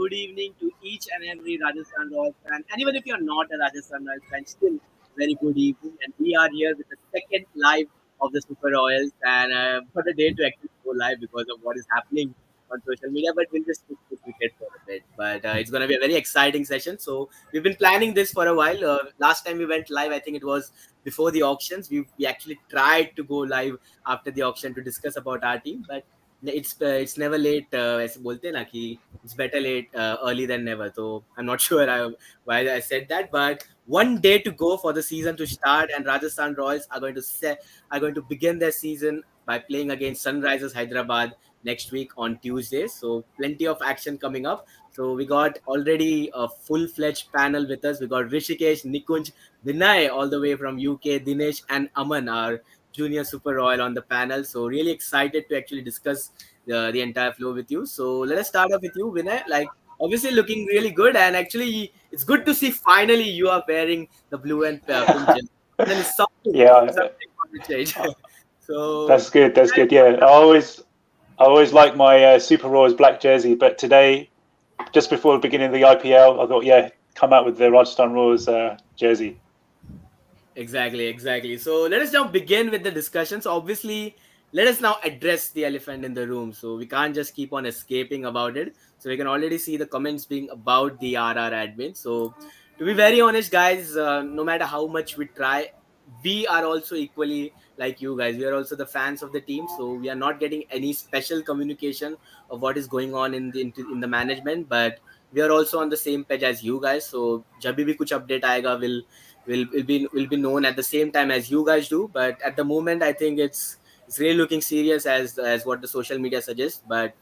good evening to each and every Rajasthan Royals fan. And even if you're not a Rajasthan Royals fan, still very good evening. And we are here with the second live of the Super Royals, and for the day to actually go live because of what is happening on social media. But we'll just stick to cricket for a bit. But it's going to be a very exciting session. So we've been planning this for a while. Last time we went live, I think it was before the auctions. We actually tried to go live after the auction to discuss about our team, but it's never late. ऐसे बोलते हैं ना कि it's better late early than never. So I'm not sure why I said that, but one day to go for the season to start, and Rajasthan Royals are going to begin their season by playing against Sunrisers Hyderabad next week on Tuesday. So plenty of action coming up. So we got already a full-fledged panel with us. We got Rishikesh, Nikunj, Vinay all the way from UK, Dinesh and Aman, our junior super royal on the panel. So really excited to actually discuss the entire flow with you. So let us start off with you, Vinay. Like obviously looking really good, and actually it's good to see finally you are wearing the blue and pink jersey. Finally Yeah, something on the change. So that's good. That's good. Yeah, I always like my Super Royals black jersey, but today, just before the beginning of the IPL, I thought, yeah, come out with the Rajasthan Royals jersey. exactly. So let us now begin with the discussions. Obviously, let us now address the elephant in the room. So we can't just keep on escaping about it. So we can already see the comments being about the RR admin. So to be very honest, guys, no matter how much we try, we are also equally like you guys. We are also the fans of the team. So we are not getting any special communication of what is going on in the management, but we are also on the same page as you guys. So जब भी कुछ update आएगा, will be known at the same time as you guys do. But at the moment, I think it's really looking serious as what the social media suggests. But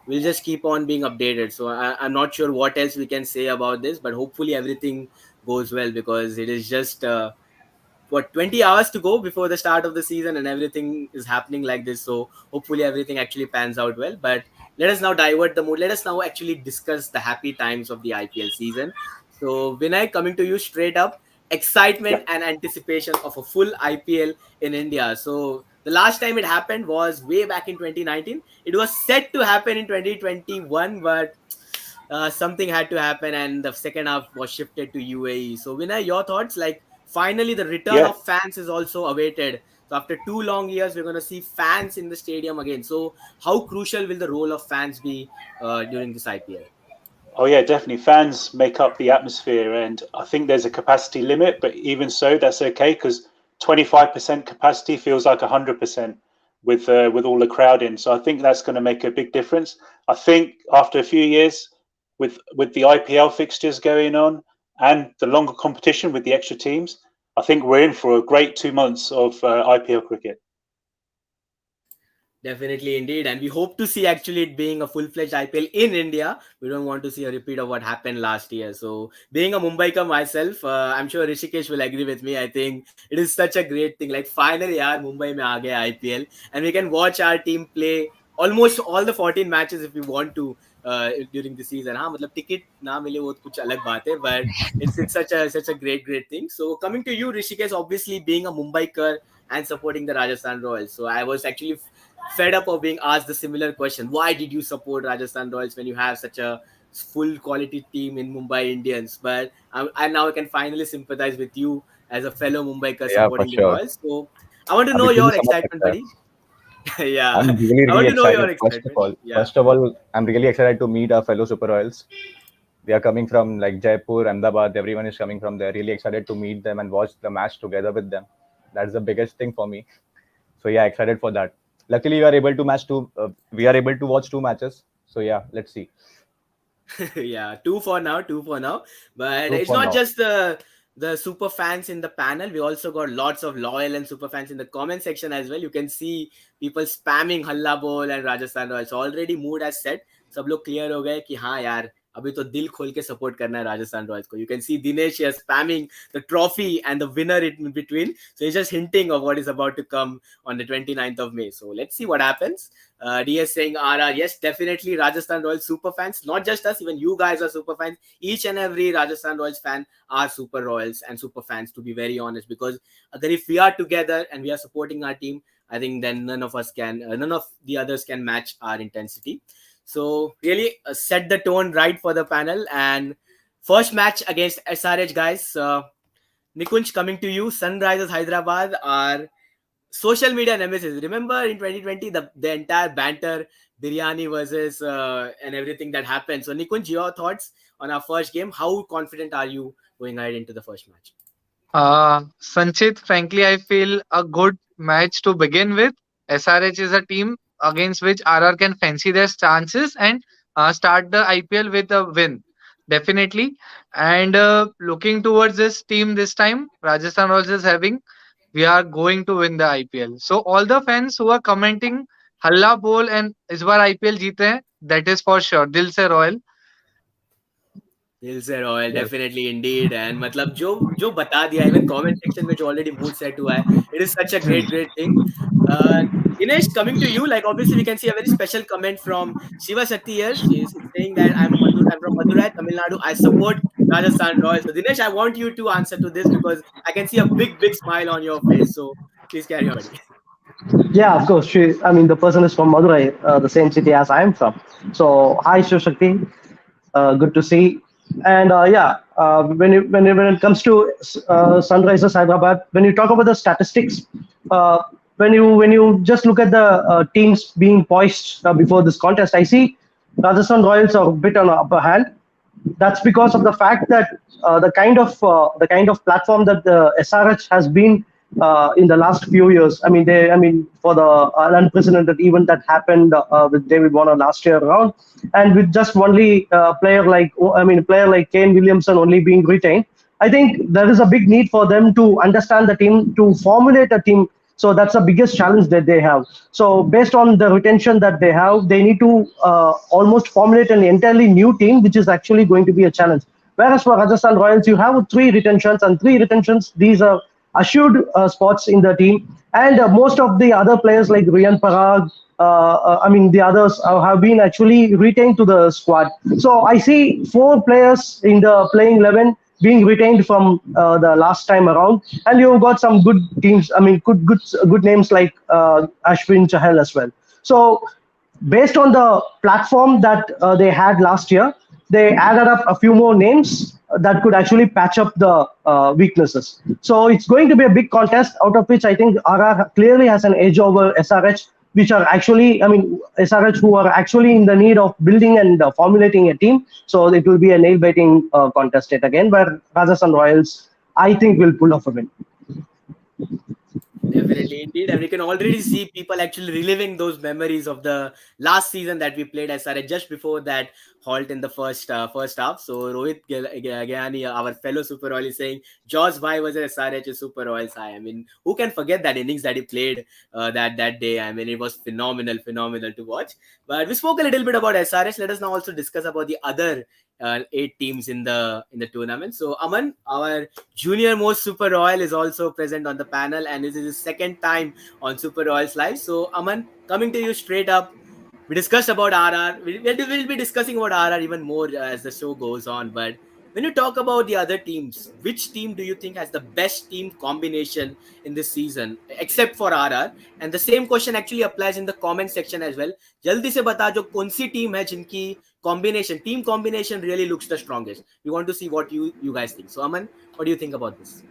we'll just keep on being updated. So I'm not sure what else we can say about this, but hopefully everything goes well because it is just what 20 hours to go before the start of the season, and everything is happening like this. So hopefully everything actually pans out well. But let us now divert the mood. Let us now actually discuss the happy times of the IPL season. So Vinay, coming to you straight up, Yeah. excitement and anticipation of a full IPL in India. So the last time it happened was way back in 2019. It was set to happen in 2021, but something had to happen, and the second half was shifted to UAE. So, Vinay, your thoughts? Like, finally, the return Yeah. of fans is also awaited. So, after 2 long years, we're going to see fans in the stadium again. So, how crucial will the role of fans be during this IPL? Oh, yeah, definitely. Fans make up the atmosphere, and I think there's a capacity limit, but even so, that's okay because 25% capacity feels like 100% with all the crowd in. So I think that's going to make a big difference. I think after a few years with the IPL fixtures going on and the longer competition with the extra teams, I think we're in for a great 2 months of IPL cricket. Definitely, indeed. And we hope to see actually it being a full fledged IPL in India. We don't want to see a repeat of what happened last year. So, being a Mumbaiker myself, I'm sure Rishikesh will agree with me. I think it is such a great thing. Like, finally, yaar, Mumbai mein aa gaya IPL. And we can watch our team play almost all the 14 matches if we want to during the season. हाँ मतलब ticket ना मिले वो कुछ अलग बात है, but it's such a great thing. So coming to you, Rishikesh, obviously being a Mumbaiker and supporting the Rajasthan Royals. So I was actually fed up of being asked the similar question. Why did you support Rajasthan Royals when you have such a full quality team in Mumbai Indians? But I now can finally sympathize with you as a fellow Mumbaiker Yeah, for supporting the sure. Royals. So I want to know Because your so much excitement, excited. buddy. Yeah, I'm really, I really want to know your excited. First of excitement. all, Yeah. first of all, I'm really excited to meet our fellow Super Royals. They are coming from like Jaipur, Ahmedabad. Everyone is coming from there. Really excited to meet them and watch the match together with them. That's the biggest thing for me. So yeah, excited for that. Luckily, we are able to match two. We are able to watch two matches. So yeah, let's see. Yeah, two for now. But Two it's for not now. just the super fans in the panel. We also got lots of loyal and super fans in the comment section as well. You can see people spamming Halla Ball and Rajasthan Royals. So already mood has set. सब लोग clear हो गए कि हाँ यार अभी तो दिल खोल के support करना है राजस्थान रॉयल्स को. You can see Dinesh here spamming the trophy and the winner in between. So he's just hinting of what is about to come on the 29th of May. So let's see what happens. DS saying RR, yes, definitely Rajasthan Royals super fans. Not just us, even you guys are super fans. Each and every Rajasthan Royals fan are super Royals and super fans, to be very honest. Because if we are together and we are supporting our team, I think then none of the others can match our intensity. So really set the tone right for the panel. And first match against SRH, guys. Nikunj, coming to you. Sunrisers Hyderabad are social media nemesis. Remember in 2020, the entire banter, biryani versus and everything that happened. So Nikunj, your thoughts on our first game? How confident are you going ahead into the first match? Sanchit, frankly, I feel a good match to begin with. SRH is a team against which RR can fancy their chances and start the IPL with a win. Definitely. And looking towards this team this time, Rajasthan Royals is having, we are going to win the IPL. So all the fans who are commenting, Halla Bol and इस बार IPL जीते हैं, that is for sure. दिल से Royal. दिल से royal Yes. Definitely Indeed and मतलब जो जो बता दिया इवन कमेंट सेक्शन में जो ऑलरेडी मूड सेट हुआ है it is such a great thing Dinesh, coming to you, like obviously we can see a very special comment from Shiva Shakti here. She's saying that I'm from Madurai, Tamil Nadu. I support Rajasthan Royals. So Dinesh, I want you to answer to this because I can see a big smile on your face. So please carry on, buddy. Yeah, of course. I mean, the person is from Madurai, the same city as I am from. So, hi, Shakti. Good to see. And yeah, when it comes to Sunrisers Hyderabad, when you talk about the statistics, uh, when you just look at the teams being poised before this contest, I see Rajasthan Royals are a bit on the upper hand. That's because of the fact that the kind of platform that the SRH has been in the last few years. I mean, for the unprecedented event that happened with David Warner last year around, and with just only player like Kane Williamson only being retained, I think there is a big need for them to understand the team, to formulate a team. So that's the biggest challenge that they have. So based on the retention that they have, they need to almost formulate an entirely new team, which is actually going to be a challenge. Whereas for Rajasthan Royals, you have three retentions, and three retentions, these are assured spots in the team. And most of the other players like Riyan Parag, the others have been actually retained to the squad. So I see four players in the playing 11 being retained from the last time around, and you've got some good teams. I mean, good names like Ashwin Chahal as well. So based on the platform that they had last year, they added up a few more names that could actually patch up the weaknesses. So it's going to be a big contest, out of which I think RR clearly has an edge over SRH, which are actually, I mean, SRH who are actually in the need of building and formulating a team. So it will be a nail biting contest yet again, where Rajasthan Royals, I think, will pull off a win. Definitely, indeed, and we can already see people actually reliving those memories of the last season that we played as SRH just before that halt in the first half. So Rohit Gayani, our fellow Super Royal, is saying Jaws Bhai was a SRH Super Royals high. I mean, who can forget that innings that he played that day? I mean, it was phenomenal to watch. But we spoke a little bit about SRH. Let us now also discuss about the other eight teams in the tournament. So Aman, our junior most Super Royal, is also present on the panel, and this is his second time on Super Royals Live. So Aman, coming to you straight up, we discussed about RR. We'll be discussing about RR even more as the show goes on. But when you talk about the other teams, which team do you think has the best team combination in this season, except for RR? And the same question actually applies in the comment section as well. जल्दी से बता जो कौन सी team है जिनकी team combination really looks the strongest. We want to see what you guys think. So Aman, what do you think about this?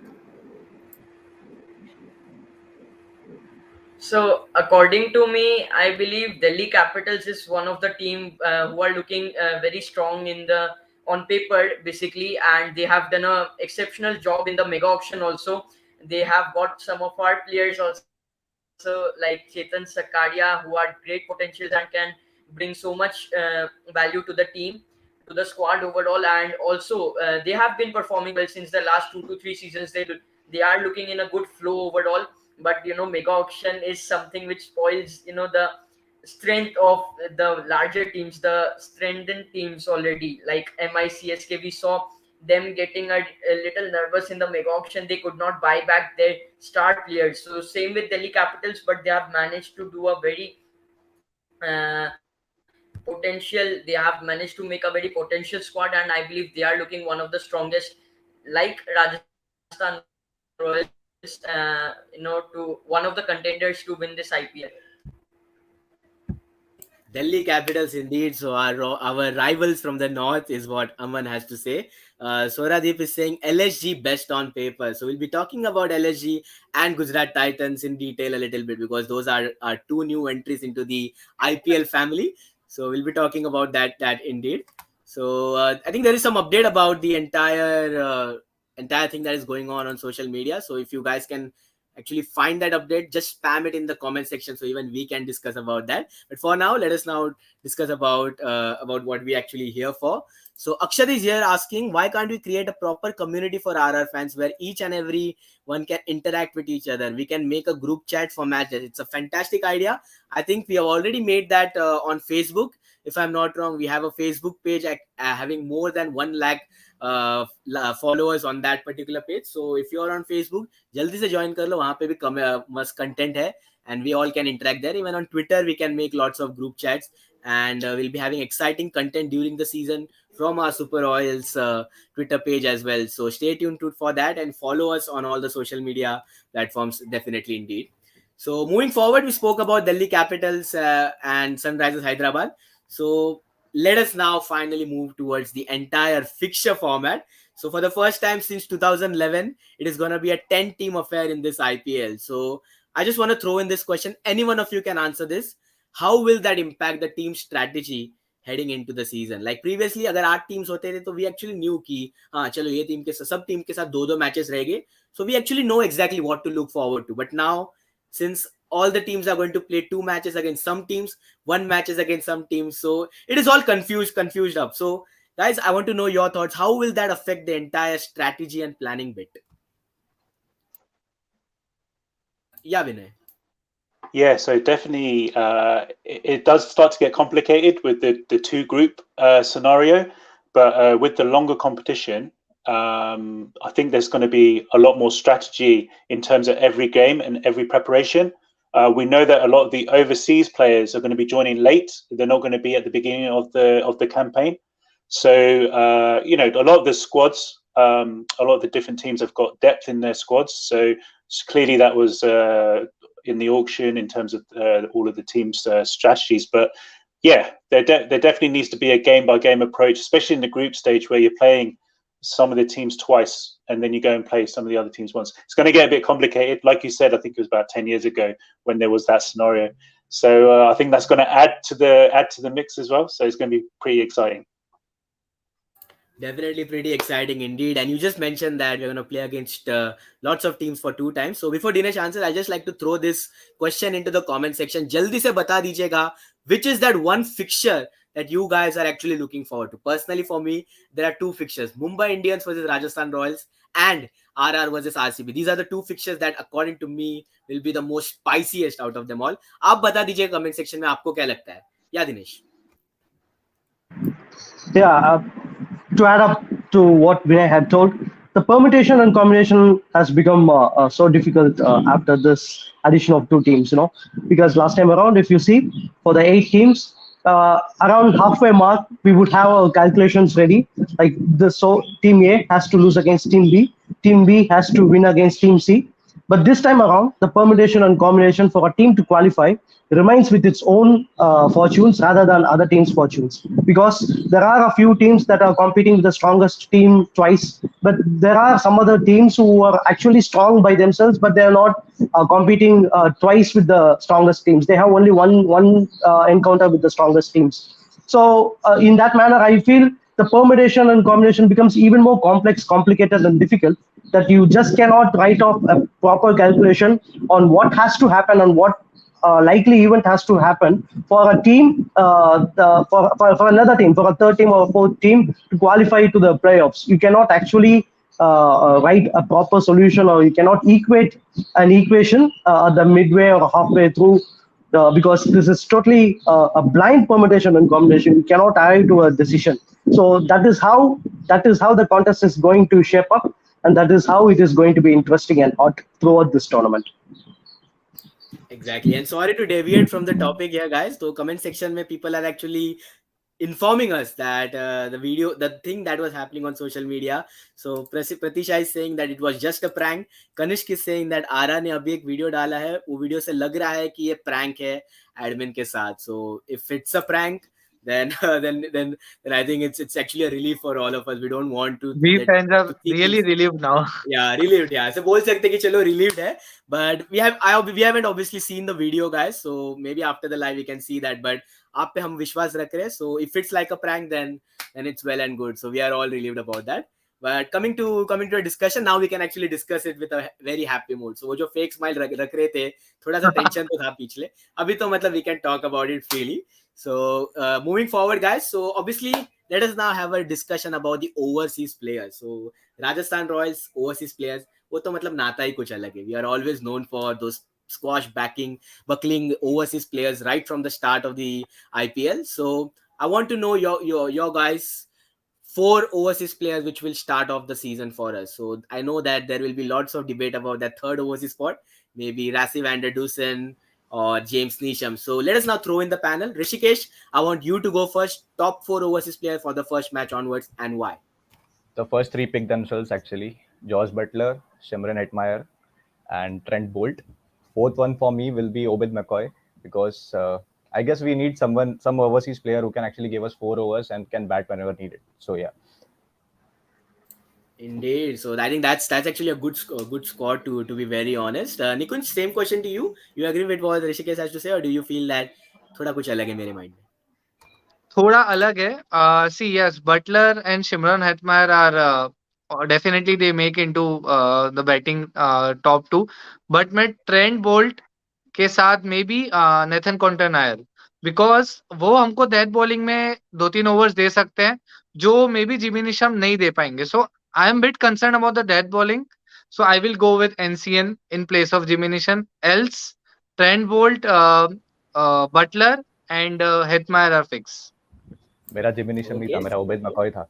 So, according to me, I believe Delhi Capitals is one of the team who are looking very strong in the on paper, basically, and they have done a exceptional job in the mega auction. Also, they have got some of our players also like Chetan Sakaria, who are great potentials and can bring so much value to the team, to the squad overall. And also, they have been performing well since the last 2 to 3 seasons. They are looking in a good flow overall. But mega auction is something which spoils the strength of the larger teams, the strengthened teams already, like MICSK. We saw them getting a little nervous in the mega auction. They could not buy back their star players. So same with Delhi Capitals, but they have managed to do a very potential. They have managed to make a very potential squad, and I believe they are looking one of the strongest, like Rajasthan Royals, to one of the contenders to win this IPL. Delhi Capitals indeed. So our rivals from the north is what Aman has to say. Soradeep is saying LSG best on paper. So we'll be talking about LSG and Gujarat Titans in detail a little bit because those are two new entries into the IPL family. So we'll be talking about that indeed. So I think there is some update about the entire thing that is going on social media. So if you guys can actually find that update, just spam it in the comment section so even we can discuss about that. But for now, let us now discuss about what we actually here for. So Akshat is here asking, why can't we create a proper community for RR fans where each and every one can interact with each other? We can make a group chat for matches. It's a fantastic idea. I think we have already made that on Facebook. If I'm not wrong, we have a Facebook page having more than 1 lakh followers on that particular page. So if you're on Facebook, जल्दी से join कर लो, वहाँ पे भी मस्त content है, and we all can interact there. Even on Twitter, we can make lots of group chats, and we'll be having exciting content during the season from our Super Royals Twitter page as well. So stay tuned for that and follow us on all the social media platforms, definitely indeed. So moving forward, we spoke about Delhi Capitals and Sunrisers Hyderabad. So let us now finally move towards the entire fixture format. So for the first time since 2011, it is going to be a 10-team affair in this IPL. So I just want to throw in this question. Any one of you can answer this. How will that impact the team strategy heading into the season? Like previously, अगर 8 teams होते थे, तो we actually knew कि हाँ चलो ये team के सब टीम के साथ दो matches रहेंगे. So we actually know exactly what to look forward to. But now, since all the teams are going to play 2 matches against some teams, 1 matches against some teams, so it is all confused up. So guys, I want to know your thoughts. How will that affect the entire strategy and planning bit? Yeah, Vinay. Yeah, so definitely it does start to get complicated with the two group scenario, but with the longer competition, I think there's going to be a lot more strategy in terms of every game and every preparation. We know that a lot of the overseas players are going to be joining late. They're not going to be at the beginning of the campaign. So a lot of the squads, a lot of the different teams have got depth in their squads. So clearly that was in the auction in terms of all of the teams' strategies. But yeah, there definitely needs to be a game by game approach, especially in the group stage where you're playing some of the teams twice and then you go and play some of the other teams once. It's going to get a bit complicated. Like you said, I think it was about 10 years ago when there was that scenario. So I think that's going to add to the mix as well. So it's going to be pretty exciting. Definitely pretty exciting indeed. And you just mentioned that we're going to play against lots of teams for 2 times. So before Dinesh answers, I just like to throw this question into the comment section. Jaldi se bata dijiyega, which is that one fixture that you guys are actually looking forward to? Personally, for me, there are 2 fixtures. Mumbai Indians versus Rajasthan Royals and RR versus RCB. These are the 2 fixtures that according to me will be the most spiciest out of them all. आप बता दीजिए comment section में आपको क्या लगता है? Yeah, Dinesh. Yeah, to add up to what Vinay had told, the permutation and combination has become so difficult after this addition of 2 teams, because last time around, if you see, for the 8 teams, around halfway mark, we would have our calculations ready. Like so team A has to lose against team B has to win against team C. But this time around, the permutation and combination for a team to qualify remains with its own fortunes rather than other teams' fortunes. Because there are a few teams that are competing with the strongest team twice, but there are some other teams who are actually strong by themselves, but they are not competing twice with the strongest teams. They have only one encounter with the strongest teams. So in that manner, I feel the permutation and combination becomes even more complex, complicated, and difficult, that you just cannot write off a proper calculation on what has to happen and what likely event has to happen for a team, for another team, for a third team or a fourth team to qualify to the playoffs. You cannot actually write a proper solution, or you cannot equate an equation at the midway or halfway through, because this is totally a blind permutation and combination. You cannot arrive to a decision. So that is how the contest is going to shape up, and that is how it is going to be interesting and hot throughout this tournament. Exactly. And sorry to deviate from the topic here, guys. So comment section में people are actually informing us that the thing that was happening on social media. So Pratisha is saying that it was just a prank. Kanishk is saying that आरा ने अभी एक video डाला है, वो video से लग रहा है कि ये प्रैंक है एडमिन के साथ. So if it's a prank, then then I think it's actually a relief for all of us. We don't want to We fans are to see really things. relieved now. Yeah, relieved. Yeah, so बोल सकते कि चलो relieved है, but we haven't obviously seen the video, guys. So maybe after the live we can see that. But आप पे हम विश्वास रख रहे हैं. So if it's like a prank, then it's well and good. So we are all relieved about that. But coming to a discussion, now we can actually discuss it with a very happy mood. So वो जो fake smile रख रहे थे, थोड़ा सा tension तो था पिछले. अभी तो मतलब we can talk about it freely. So moving forward, guys. So obviously let us now have a discussion about the overseas players. So Rajasthan Royals overseas players, वो तो मतलब नाता ही कुछ अलग है. We are always known for those squash buckling overseas players right from the start of the IPL. So I want to know your guys four overseas players which will start off the season for us. So I know that there will be lots of debate about that third overseas spot, maybe Rassi van der Dusen or James Neesham. So let us now throw in the panel. Rishikesh, I want you to go first. Top four overseas players for the first match onwards and why? The first three pick themselves actually: Josh Butler, Shimron Hetmeyer, and Trent Bolt. Fourth one for me will be Obed McCoy, because I guess we need some overseas player who can actually give us 4 overs and can bat whenever needed. So yeah. Indeed. So I think that's actually a good squad to be very honest. Nikunj, same question to you. You agree with what Rishikesh has to say, or do you feel that थोड़ा कुछ अलग है मेरे mind में? थोड़ा अलग है. See, yes, Butler and Shimron Hetmeyer are definitely they make into the batting top two. But मैं Trent Bolt के साथ मे बी नेथन कॉन्टेनायर, बिकॉज वो हमको डेथ बॉलिंग में 2-3 ओवर्स दे सकते हैं जो मे बी जिमी निशम नहीं दे पाएंगे. So I am bit concern about the death bowling. So I will go with NCN in place of Jimmy Neesham. Else Trent Boult, Buttler and Hetmyer are fix. मेरा Jimmy Neesham नहीं था, मेरा Obed मकॉय था.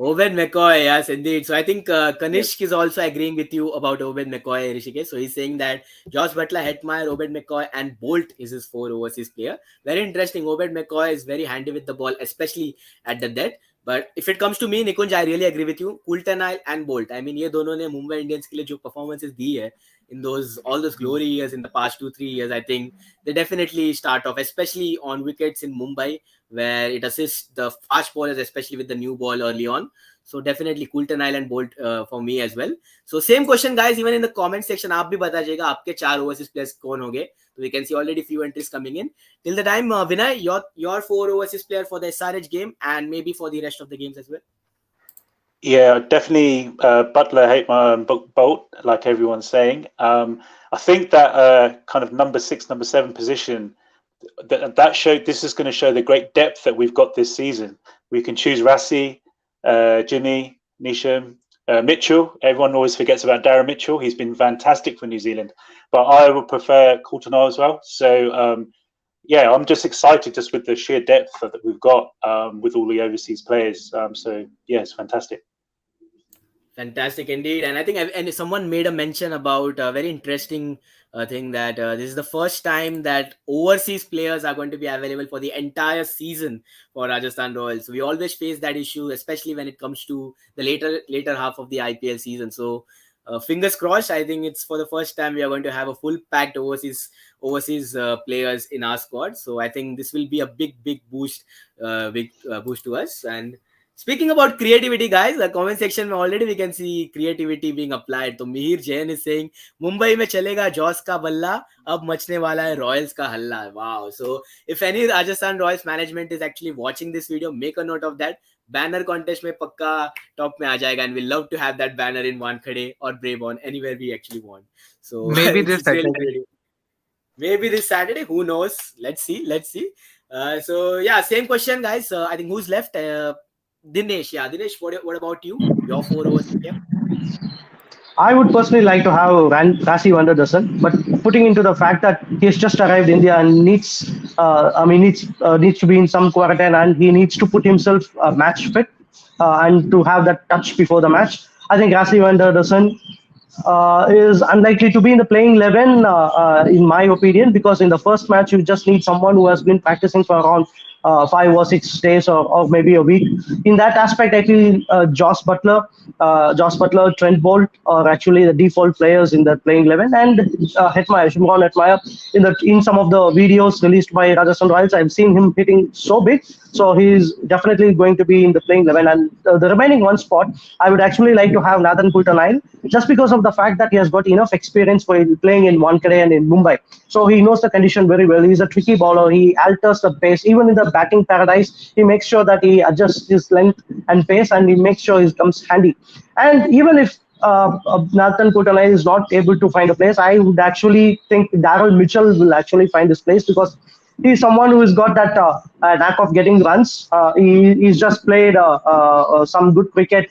Obed McCoy, yes, indeed. So I think Kanishk is also agreeing with you about Obed McCoy, Rishikesh. So he's saying that Josh Butler, Hetmeyer, Obed McCoy, and Bolt is his four overseas player. Very interesting. Obed McCoy is very handy with the ball, especially at the death. But if it comes to me, Nikunj, I really agree with you. Coulter-Nile and Bolt. I mean, ये दोनों ने Mumbai Indians के लिए जो performances दी है in all those glory years in the past 2-3 years, I think they definitely start off, especially on wickets in Mumbai, where it assists the fast bowlers, especially with the new ball early on. So definitely Coulter-Nile and Bolt for me as well. So same question, guys. Even in the comment section, आप भी बता जाइएगा आपके 4 overseas players कौन होंगे. So we can see already few entries coming in. Till the time, Vinay, your 4 overseas player for the SRH game and maybe for the rest of the games as well. Yeah, definitely Butler, Hetmeyer, and Bolt, like everyone's saying. I think that kind of number 6, number 7 position, that showed, this is going to show the great depth that we've got this season. We can choose Rassi, Jimmy, Neesham, Mitchell. Everyone always forgets about Darren Mitchell. He's been fantastic for New Zealand, but I would prefer Coulter-Nile as well. So yeah, I'm just excited just with the sheer depth that we've got with all the overseas players. So yeah, it's fantastic. Fantastic indeed. And I think and someone made a mention about a very interesting thing that this is the first time that overseas players are going to be available for the entire season for Rajasthan Royals. We always face that issue, especially when it comes to the later half of the IPL season. So fingers crossed. I think it's for the first time we are going to have a full packed overseas players in our squad. So I think this will be a big boost to us. And speaking about creativity, guys, the comment section already we can see creativity being applied. So Mihir Jain is saying, Mumbai में चलेगा Jos का बल्ला, अब मचने वाला है Royals का हल्ला. Wow. So if any Rajasthan Royals management is actually watching this video, make a note of that. Banner contest में पक्का top में आ जाएगा, and we love to have that banner in Wankhede or Brabourne, anywhere we actually want. So Maybe this it's really Saturday. maybe this Saturday, who knows? Let's see. So yeah, same question, guys. I think who's left? Dinesh. Yeah, Dinesh, what about you? Your 4 overs here? I would personally like to have Rassi van der Dusen, but putting into the fact that he has just arrived India and needs to be in some quarantine, and he needs to put himself match fit and to have that touch before the match. I think Rassi van der Dusen is unlikely to be in the playing 11, in my opinion, because in the first match you just need someone who has been practicing for around 5 or 6 days, or maybe a week. In that aspect, I feel Josh Butler, Trent Bolt are actually the default players in the playing 11, and Shimron Hetmyer in some of the videos released by Rajasthan Royals, I've seen him hitting so big. So he's definitely going to be in the playing 11. And the remaining one spot, I would actually like to have Nathan Coulter-Nile, just because of the fact that he has got enough experience for playing in Wankhede and in Mumbai. So he knows the condition very well. He's a tricky bowler. He alters the pace. Even in the batting paradise, he makes sure that he adjusts his length and pace, and he makes sure he comes handy. And even if Nathan Coulter-Nile is not able to find a place, I would actually think Daryl Mitchell will actually find his place, because he's someone who has got that knack of getting runs. He's just played some good cricket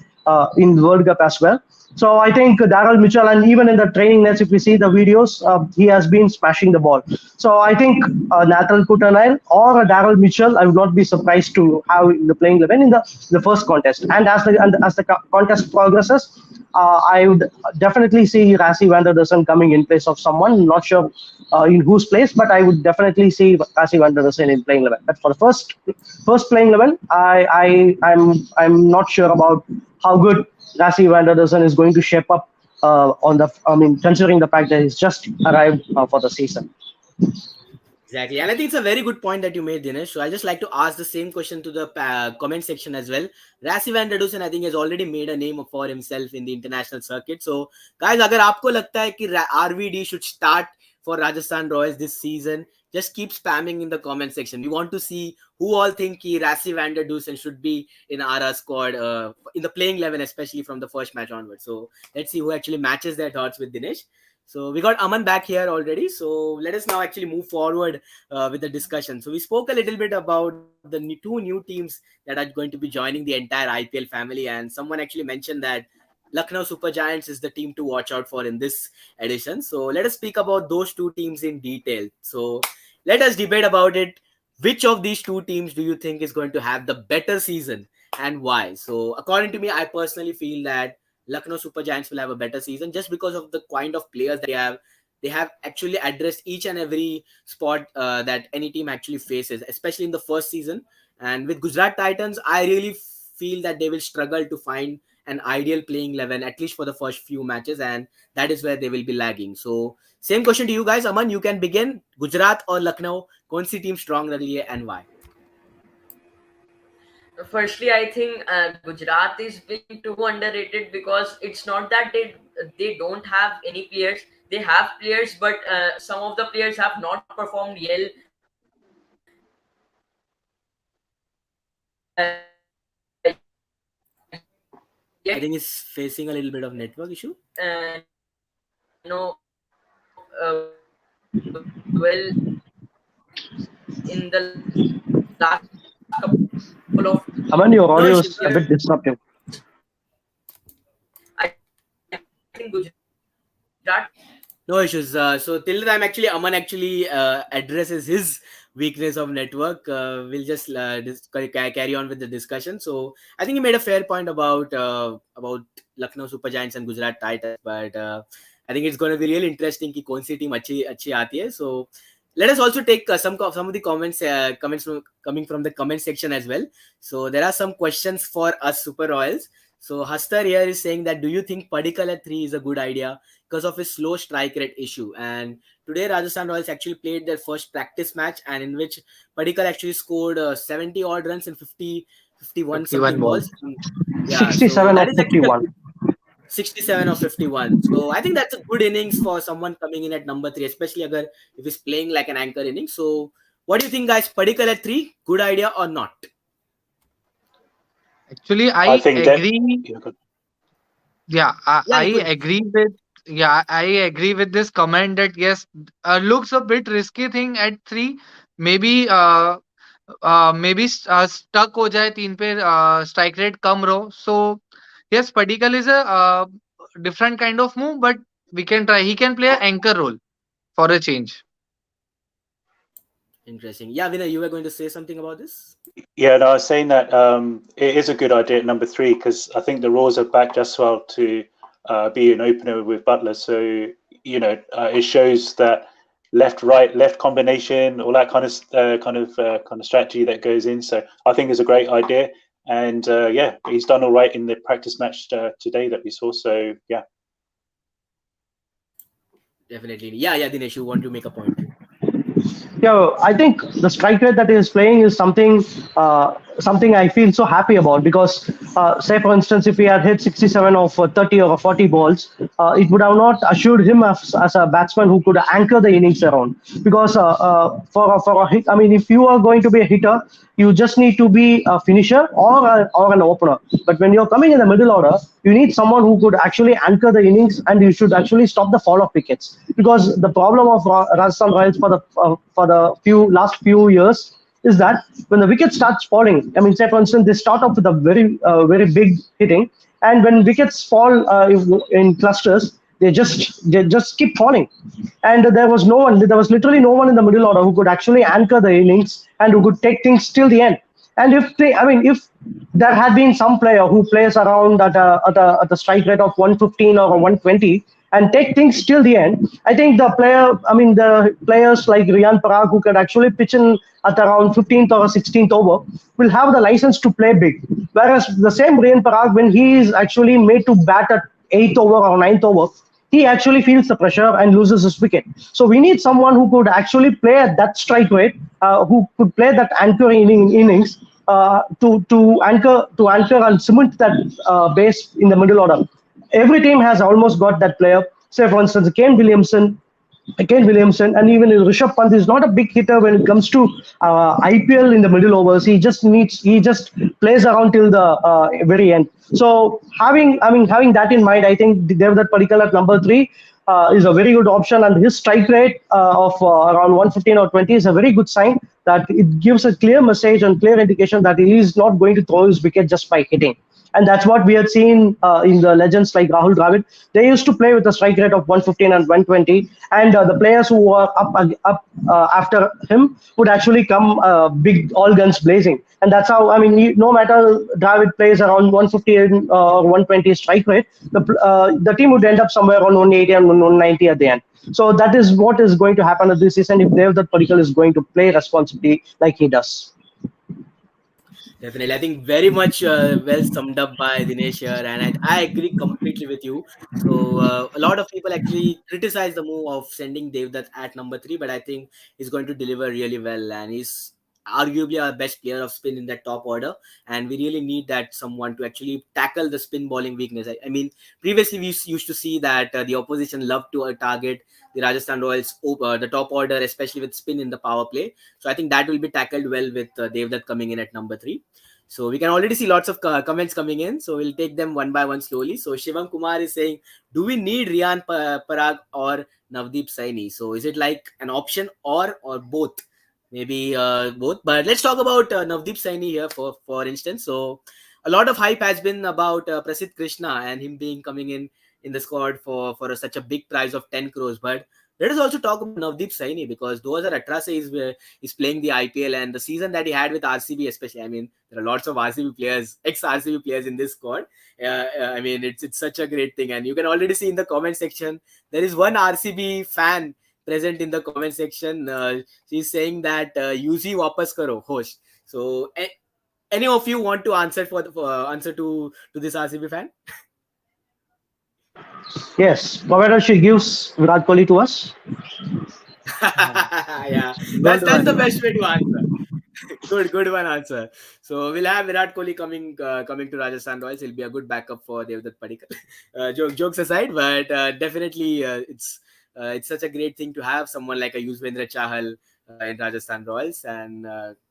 in the World Cup as well. So I think Daryl Mitchell, and even in the training nets, if we see the videos, he has been smashing the ball. So I think Nathan Coulter-Nile or Daryl Mitchell, I would not be surprised to have in the playing 11 in the first contest. And as the contest progresses, I would definitely see Rassie van der Dussen coming in place of someone. Not sure in whose place, but I would definitely see Rassie van der Dussen in playing 11. But for the first playing 11, I'm not sure about how good Rassie van der Dussen is going to shape up considering the fact that he's just arrived for the season. Exactly. And I think it's a very good point that you made, Dinesh. So I'll just like to ask the same question to the comment section as well. Rassie van der Dussen, I think, has already made a name for himself in the international circuit. So, guys, agar aapko lagta hai ki RVD should start for Rajasthan Royals this season, just keep spamming in the comment section. We want to see who all think ki Rassie van der Dussen should be in our squad in the playing 11, especially from the first match onwards. So let's see who actually matches their thoughts with Dinesh. So we got Aman back here already. So let us now actually move forward with the discussion. So we spoke a little bit about the two new teams that are going to be joining the entire IPL family. And someone actually mentioned that Lucknow Super Giants is the team to watch out for in this edition. So let us speak about those two teams in detail. So let us debate about it. Which of these two teams do you think is going to have the better season and why? So according to me, I personally feel that Lucknow Super Giants will have a better season just because of the kind of players they have. They have actually addressed each and every spot that any team actually faces, especially in the first season. And with Gujarat Titans, I really feel that they will struggle to find an ideal playing 11, at least for the first few matches, and that is where they will be lagging. So, same question to you guys. Aman, you can begin. Gujarat or Lucknow, kaun si team strong ragi hai and why? Firstly, I think Gujarat is being too underrated because it's not that they don't have any players. They have players, but some of the players have not performed yet. I think it's facing a little bit of network issue. Well, in the last couple of Aman, your audio No is issues. a bit disruptive. I think Gujarat. No issues. So till the time actually Aman actually addresses his weakness of network, we'll just carry on with the discussion. So I think he made a fair point about Lucknow Super Giants and Gujarat Titans, but I think it's going to be really interesting कि कौन सी team अच्छी आती है. So let us also take some of the comments coming from the comment section as well. So there are some questions for us Super Royals. So Hastar here is saying that do you think Padikkal at 3 is a good idea because of his slow strike rate issue? And today Rajasthan Royals actually played their first practice match, and in which Padikkal actually scored 70 odd runs in 51 something 51 balls. balls. Yeah, 67 so that or is actually 51. 67 or 51. So I think that's a good innings for someone coming in at number 3, especially if he's playing like an anchor inning. So what do you think, guys? Padikkal at 3, good idea or not? Actually, I I think that agree. yeah, good. Yeah, Yeah, I you could. agree with. Yeah, I agree with this comment that yes, looks a bit risky thing at 3. Maybe stuck हो जाए 3 पे strike rate कम रहो. So yes, Padikkal is a different kind of move, but we can try. He can play an anchor role for a change. Interesting. Yeah, Vinay, you were going to say something about this? Yeah, no, I was saying that it is a good idea at number 3 because I think the Raws are backed as well to be an opener with Butler. So it shows that left right left combination, all that kind of strategy that goes in. So I think it's a great idea, and yeah, he's done all right in the practice match today that we saw. So yeah. Definitely. Yeah, Dinesh, you want to make a point? Yeah, I think the strike rate that he is playing is something I feel so happy about because, say for instance, if he had hit 67 of 30 or 40 balls, it would have not assured him as a batsman who could anchor the innings around. Because for a hit, I mean, if you are going to be a hitter, you just need to be a finisher or an opener. But when you're coming in the middle order, you need someone who could actually anchor the innings, and you should actually stop the fall of wickets. Because the problem of Rajasthan Royals for the last few years is that when the wicket starts falling, I mean, say for instance, they start off with a very big hitting, and when wickets fall in clusters, they just keep falling, and there was no one. There was literally no one in the middle order who could actually anchor the innings and who could take things till the end. And if there had been some player who plays around at a strike rate of 115 or 120 and take things till the end, I think the players like Riyan Parag who can actually pitch in at around 15th or 16th over will have the license to play big. Whereas the same Riyan Parag, when he is actually made to bat at 8th over or 9th over, he actually feels the pressure and loses his wicket. So we need someone who could actually play at that strike rate, who could play that innings to anchor and cement that base in the middle order. Every team has almost got that player. Say for instance, Kane Williamson, and even Rishabh Pant is not a big hitter when it comes to IPL in the middle overs. He just plays around till the very end. So having that in mind, I think Devdutt Padikkal at number three is a very good option, and his strike rate of around 115 or 20 is a very good sign that it gives a clear message and clear indication that he is not going to throw his wicket just by hitting. And that's what we had seen in the legends like Rahul Dravid. They used to play with a strike rate of 115 and 120, and the players who were up after him would actually come big, all guns blazing. And that's how, I mean, no matter Dravid plays around 150 or 120 strike rate, the team would end up somewhere around 180 and 190 at the end. So that is what is going to happen this season if Devdutt Padikkal is going to play responsibly like he does. Definitely, I think very much well summed up by Dinesh here, and I agree completely with you. So a lot of people actually criticize the move of sending Devdutt at number three, but I think he's going to deliver really well, and he's arguably our best player of spin in that top order. And we really need that someone to actually tackle the spin bowling weakness. I mean, previously we used to see that the opposition loved to target the Rajasthan Royals, the top order, especially with spin in the power play. So I think that will be tackled well with Devdutt coming in at number three. So we can already see lots of comments coming in. So we'll take them one by one slowly. So Shivam Kumar is saying, do we need Riyan Parag or Navdeep Saini? So is it like an option or both? Maybe both. But let's talk about Navdeep Saini here for instance. So a lot of hype has been about Prasidh Krishna and him being coming in the squad for such a big price of 10 crores. But let us also talk about Navdeep Saini because 2018 se is playing the IPL, and the season that he had with RCB especially. I mean, there are lots of RCB players, ex-RCB players in this squad. I mean, it's such a great thing, and you can already see in the comment section there is one RCB fan present in the comment section. She's saying that UZ wapas karo host. So any of you want to answer for answer to this RCB fan? Yes, provided she gives Virat Kohli to us. Yeah, Good that's one. the best way to answer. Good one answer. So we'll have Virat Kohli coming to Rajasthan Royals. He'll be a good backup for Devdutt Padikkal. Jokes aside, but definitely it's such a great thing to have someone like a Yuzvendra Chahal in Rajasthan Royals, and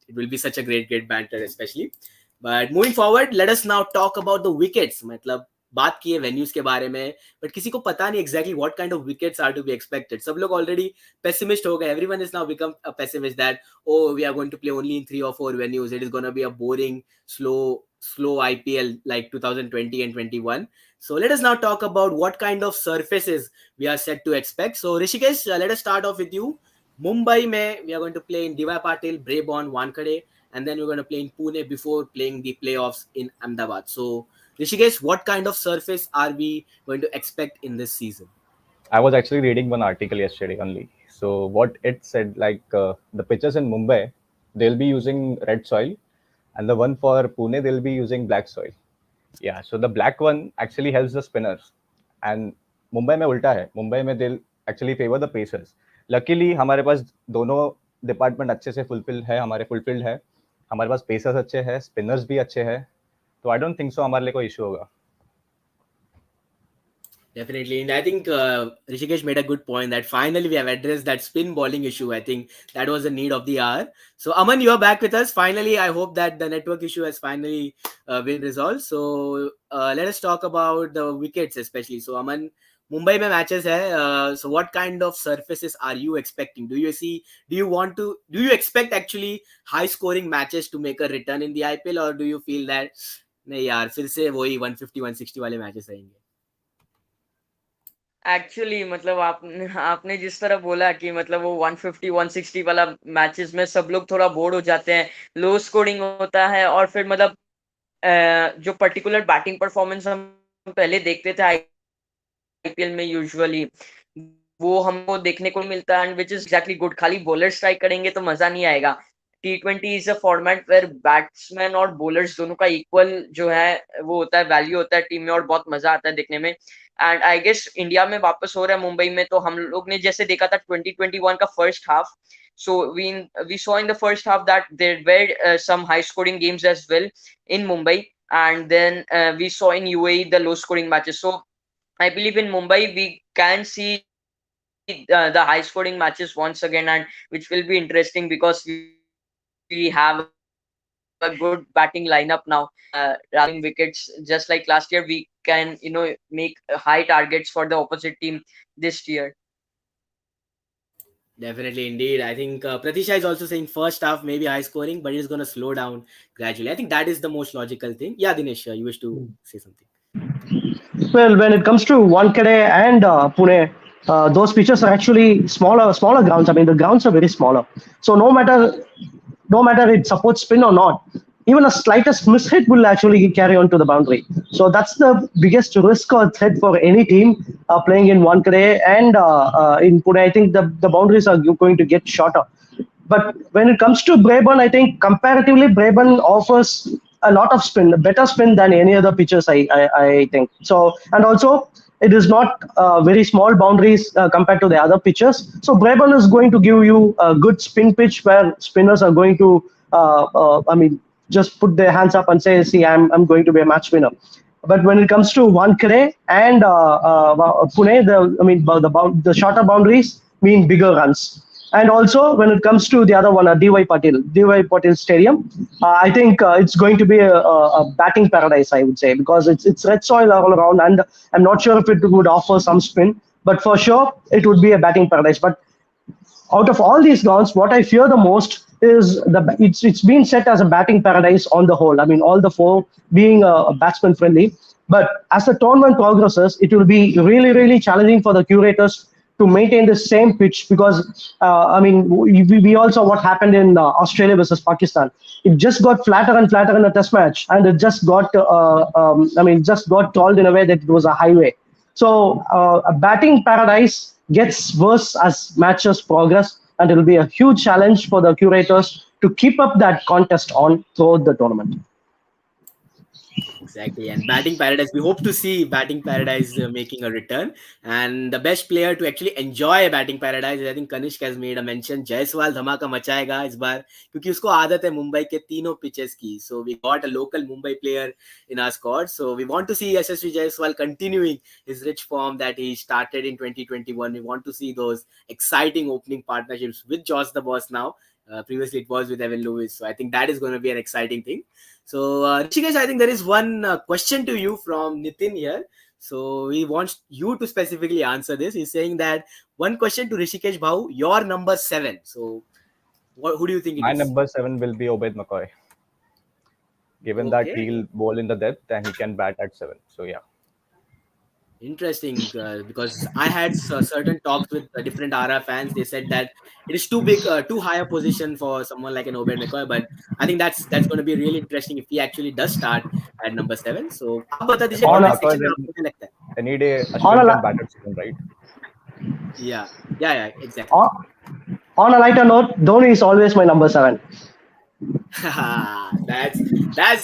it will be such a great banter, especially. But moving forward, let us now talk about the wickets. मतलब बात की है venues के बारे में, but किसी को पता नहीं exactly what kind of wickets are to be expected. सब लोग already pessimist हो गए. Everyone is now become a pessimist that we are going to play only in 3 or 4 venues. It is going to be a boring, slow IPL like 2020 and 21. So let us now talk about what kind of surfaces we are set to expect. So Rishikesh, let us start off with you. Mumbai mein, we are going to play in Diva Patil, Brabourne, Wankhede, and then we're going to play in Pune before playing the playoffs in Ahmedabad. So Rishikesh, what kind of surface are we going to expect in this season? I was actually reading one article yesterday only. So what it said, like the pitches in Mumbai, they'll be using red soil, and the one for Pune they'll be using black soil. Yeah, so the black one actually helps the spinners, and Mumbai में उल्टा है. मुंबई में they'll actually favor the pacers. Luckily हमारे पास दोनों department अच्छे से fulfilled है. हमारे पास पेसर्स अच्छे हैं, स्पिनर्स भी अच्छे हैं, तो आई डोंट थिंक सो हमारे लिए कोई इशू होगा. Definitely, and I think Rishikesh made a good point that finally we have addressed that spin bowling issue. I think that was the need of the hour. So, Aman, you are back with us. Finally, I hope that the network issue has finally been resolved. So, let us talk about the wickets, especially. So, Aman, Mumbai mein matches hai. So, what kind of surfaces are you expecting? Do you expect actually high scoring matches to make a return in the IPL, or do you feel that नहीं यार फिर से वही 150 160 वाले matches रहेंगे? Actually मतलब आपने आपने जिस तरह बोला कि मतलब वो 150 160 वाला मैचेस में सब लोग थोड़ा बोर हो जाते हैं, लो स्कोरिंग होता है, और फिर मतलब जो पर्टिकुलर बैटिंग परफॉर्मेंस हम पहले देखते थे आईपीएल में यूजुअली, वो हमको देखने को मिलता है, and which is exactly good. खाली बॉलर स्ट्राइक करेंगे तो मजा नहीं आएगा. T20 is a format where batsman और बॉलर्स दोनों का इक्वल जो है वो होता है, वैल्यू होता है टीम में, और बहुत मजा आता है देखने में. एंड आई गेस इंडिया में वापस हो रहा है मुंबई में, तो हम लोग ने जैसे देखा था 2021 का first half. So we saw in the first half that there were some high scoring games as well in Mumbai, and then we saw in UAE the low scoring matches. So I believe in Mumbai we can see the high scoring matches once again, and which will be interesting because we have a good batting lineup now. Rather than wickets, just like last year, we can make high targets for the opposite team this year. Definitely, indeed. I think Pratisha is also saying first half maybe high scoring, but it's going to slow down gradually. I think that is the most logical thing. Yeah, Dinesh, you wish to say something. Well, when it comes to Wankhede and Pune, those pitches are actually smaller grounds. I mean, the grounds are very smaller. So no matter it supports spin or not, even a slightest mishit will actually carry on to the boundary. So that's the biggest risk or threat for any team playing in Wankhede and in Pune. I think the boundaries are going to get shorter. But when it comes to Braeburn, I think comparatively Braeburn offers a lot of spin, better spin than any other pitches. I think so, and also it is not very small boundaries compared to the other pitches. So Braeburn is going to give you a good spin pitch where spinners are going to, I mean, just put their hands up and say, "See, I'm going to be a match winner." But when it comes to Wankhede and Pune, the shorter boundaries mean bigger runs. And also, when it comes to the other one, DY Patil Stadium, I think it's going to be a batting paradise, I would say, because it's red soil all around, and I'm not sure if it would offer some spin, but for sure it would be a batting paradise. But out of all these grounds, what I fear the most is it's been set as a batting paradise on the whole. I mean, all the four being batsman friendly. But as the tournament progresses, it will be really, really challenging for the curators to maintain the same pitch because I mean we all saw what happened in Australia versus Pakistan. It just got flatter and flatter in a test match, and it just got just got told in a way that it was a highway. So a batting paradise gets worse as matches progress, and it will be a huge challenge for the curators to keep up that contest on throughout the tournament. Exactly, and batting paradise. We hope to see batting paradise making a return, and the best player to actually enjoy batting paradise. I think Kanishk has made a mention. Jaiswal धमाका मचाएगा इस बार क्योंकि उसको आदत है मुंबई के तीनों pitches की. So we got a local Mumbai player in our squad. So we want to see SSV Jaiswal continuing his rich form that he started in 2021. We want to see those exciting opening partnerships with Josh the Boss now. Previously it was with Evan Lewis. So I think that is going to be an exciting thing. So, Rishikesh, I think there is one question to you from Nitin here. So, he wants you to specifically answer this. He's saying that one question to Rishikesh Bhau, your number 7. So, who do you think it My is? number 7 will be Obed McCoy. Given that he'll bowl in the depth and he can bat at 7. So, yeah. Interesting, because I had certain talks with different RR fans. They said that it is too big, too high a position for someone like an Obed McCoy. But I think that's going to be really interesting if he actually does start at number 7. So, आप बता दीजिए comment section में आपको क्या लगता है? Any day, On Ashwin a can la- bat at 7, right? Yeah, yeah, yeah, exactly. On, on a lighter note, Dhoni is always my number 7. that's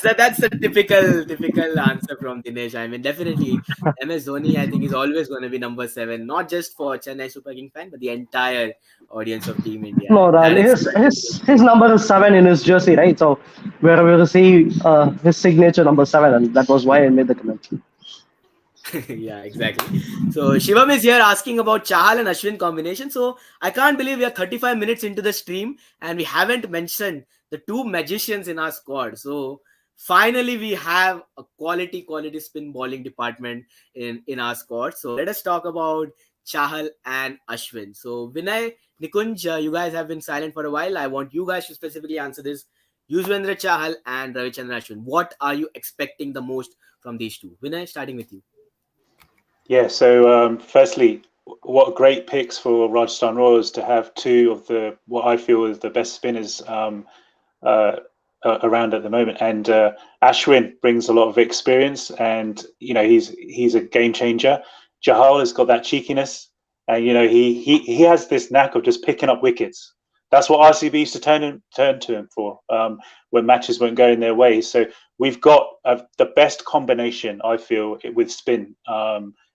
that's the typical answer from Dinesh. I mean, definitely MS Dhoni, I think, is always going to be number 7, not just for Chennai Super King fan, but the entire audience of Team India. No, And Ran, that is his number is 7 in his jersey, right? So wherever you see his signature number 7, and that was why I made the comment. yeah, exactly. So Shivam is here asking about Chahal and Ashwin combination. So I can't believe we are 35 minutes into the stream and we haven't mentioned the two magicians in our squad. So finally we have a quality spin bowling department in our squad. So let us talk about Chahal and Ashwin. So Vinay, Nikunj, you guys have been silent for a while. I want you guys to specifically answer this. Yuzvendra Chahal and Ravichandran Ashwin. What are you expecting the most from these two? Vinay, starting with you. Yeah, so firstly, what great picks for Rajasthan Royals to have two of the what I feel is the best spinners uh, around at the moment. And Ashwin brings a lot of experience, and he's a game changer. Jahal has got that cheekiness, and he has this knack of just picking up wickets. That's what RCB used to turn to him for when matches weren't going their way. So we've got the best combination, I feel, with spin.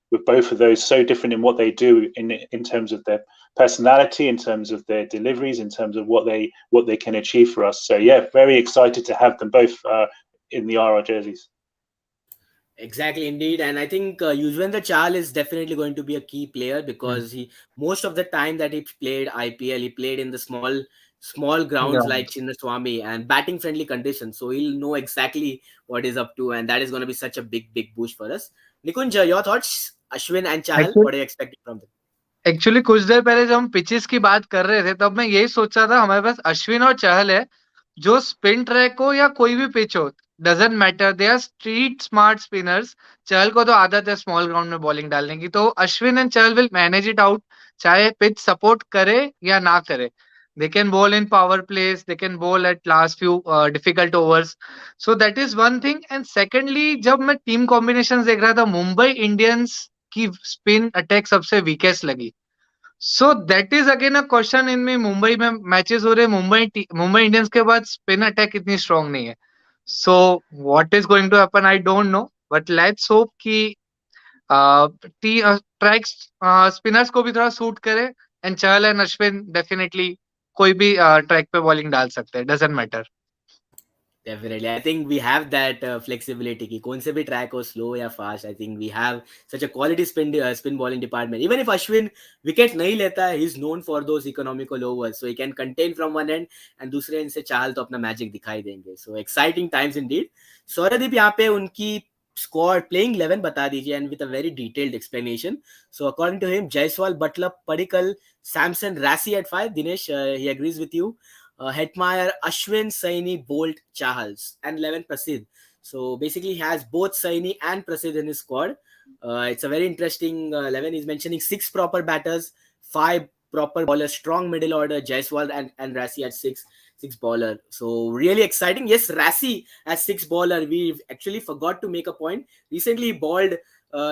With both of those, so different in what they do in terms of their personality, in terms of their deliveries, in terms of what they can achieve for us. So yeah, very excited to have them both in the RR jerseys. Exactly, indeed, and I think Yuzvendra Chahal is definitely going to be a key player because he most of the time that he played IPL, he played in the small grounds Yeah. like Chinnaswamy and batting friendly conditions, so he'll know exactly what he's up to, and that is going to be such a big boost for us. Nikunj, your thoughts, Ashwin and Chahal, Actually, what are you expecting from them? Actually कुछ देर पहले जब हम pitches की बात कर रहे थे तब मैं यही सोच रहा था हमारे पास अश्विन और चहल है जो स्पिन ट्रैक हो या कोई भी पिच हो doesn't matter they are street smart spinners Chahal को तो आदत है स्मॉल ग्राउंड में बॉलिंग डालने की तो Ashwin and Chahal will manage it out चाहे पिच सपोर्ट करे या ना करे they can ball in power place they can ball at last few difficult overs so that is one thing and secondly जब मैं टीम कॉम्बिनेशन देख रहा था मुंबई इंडियंस की स्पिन अटैक सबसे वीकेस्ट लगी so that is again a question in में मुंबई में मैचेस हो रहे मुंबई इंडियंस के बाद स्पिन अटैक इतनी स्ट्रांग नहीं है so what is going to happen I don't know but let's hope कि ट्रैक्स स्पिनर्स को भी थोड़ा सूट करे and Chahal and Ashwin definitely कोई भी ट्रैक पे बॉलिंग डाल सकते हैं doesn't matter Definitely, I think we have that flexibility. कि कौन से भी track हो slow या fast. I think we have such a quality spin bowling department. Even if Ashwin wicket नहीं लेता है, he's known for those economical overs, so he can contain from one end and दूसरे end से चाहल तो अपना magic दिखाई देंगे. So exciting times indeed. सौरदीप यहाँ पे उनकी squad playing 11 बता दीजिए and with a very detailed explanation. So according to him, Jaiswal, Butler, Padikkal, Samson, Rassi at 5. Dinesh, he agrees with you. Hetmeyer, Ashwin, Saini, Bolt, Chahals, and 11 Prasidh. So basically, he has both Saini and Prasidh in his squad. It's a very interesting 11. He's mentioning 6 proper batters, 5 proper bowlers, strong middle order, Jaiswal and Rassi at 6 bowler. So really exciting. Yes, Rassi as 6 bowler. We actually forgot to make a point. Recently, he bowled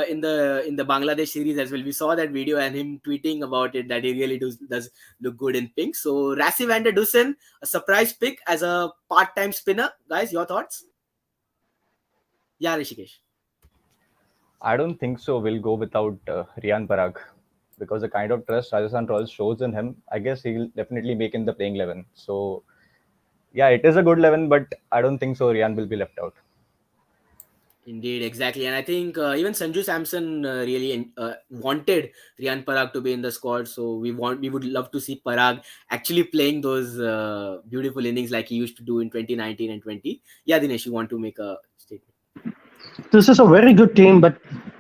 in the Bangladesh series as well. We saw that video and him tweeting about it that he really does look good in pink. So Rassi van der Dusen, a surprise pick as a part-time spinner. Guys, your thoughts? Yeah, Rishikesh. I don't think so. We'll go without Riyan Parag because the kind of trust Rajasthan Royals shows in him, I guess he'll definitely make in the playing 11. So, yeah, it is a good 11, but I don't think so. Riyan will be left out. Indeed, exactly. And I think even Sanju Samson really wanted Riyan Parag to be in the squad. So we would love to see Parag actually playing those beautiful innings like he used to do in 2019 and 20. Yeah, Dinesh, you want to make a statement? This is a very good team, but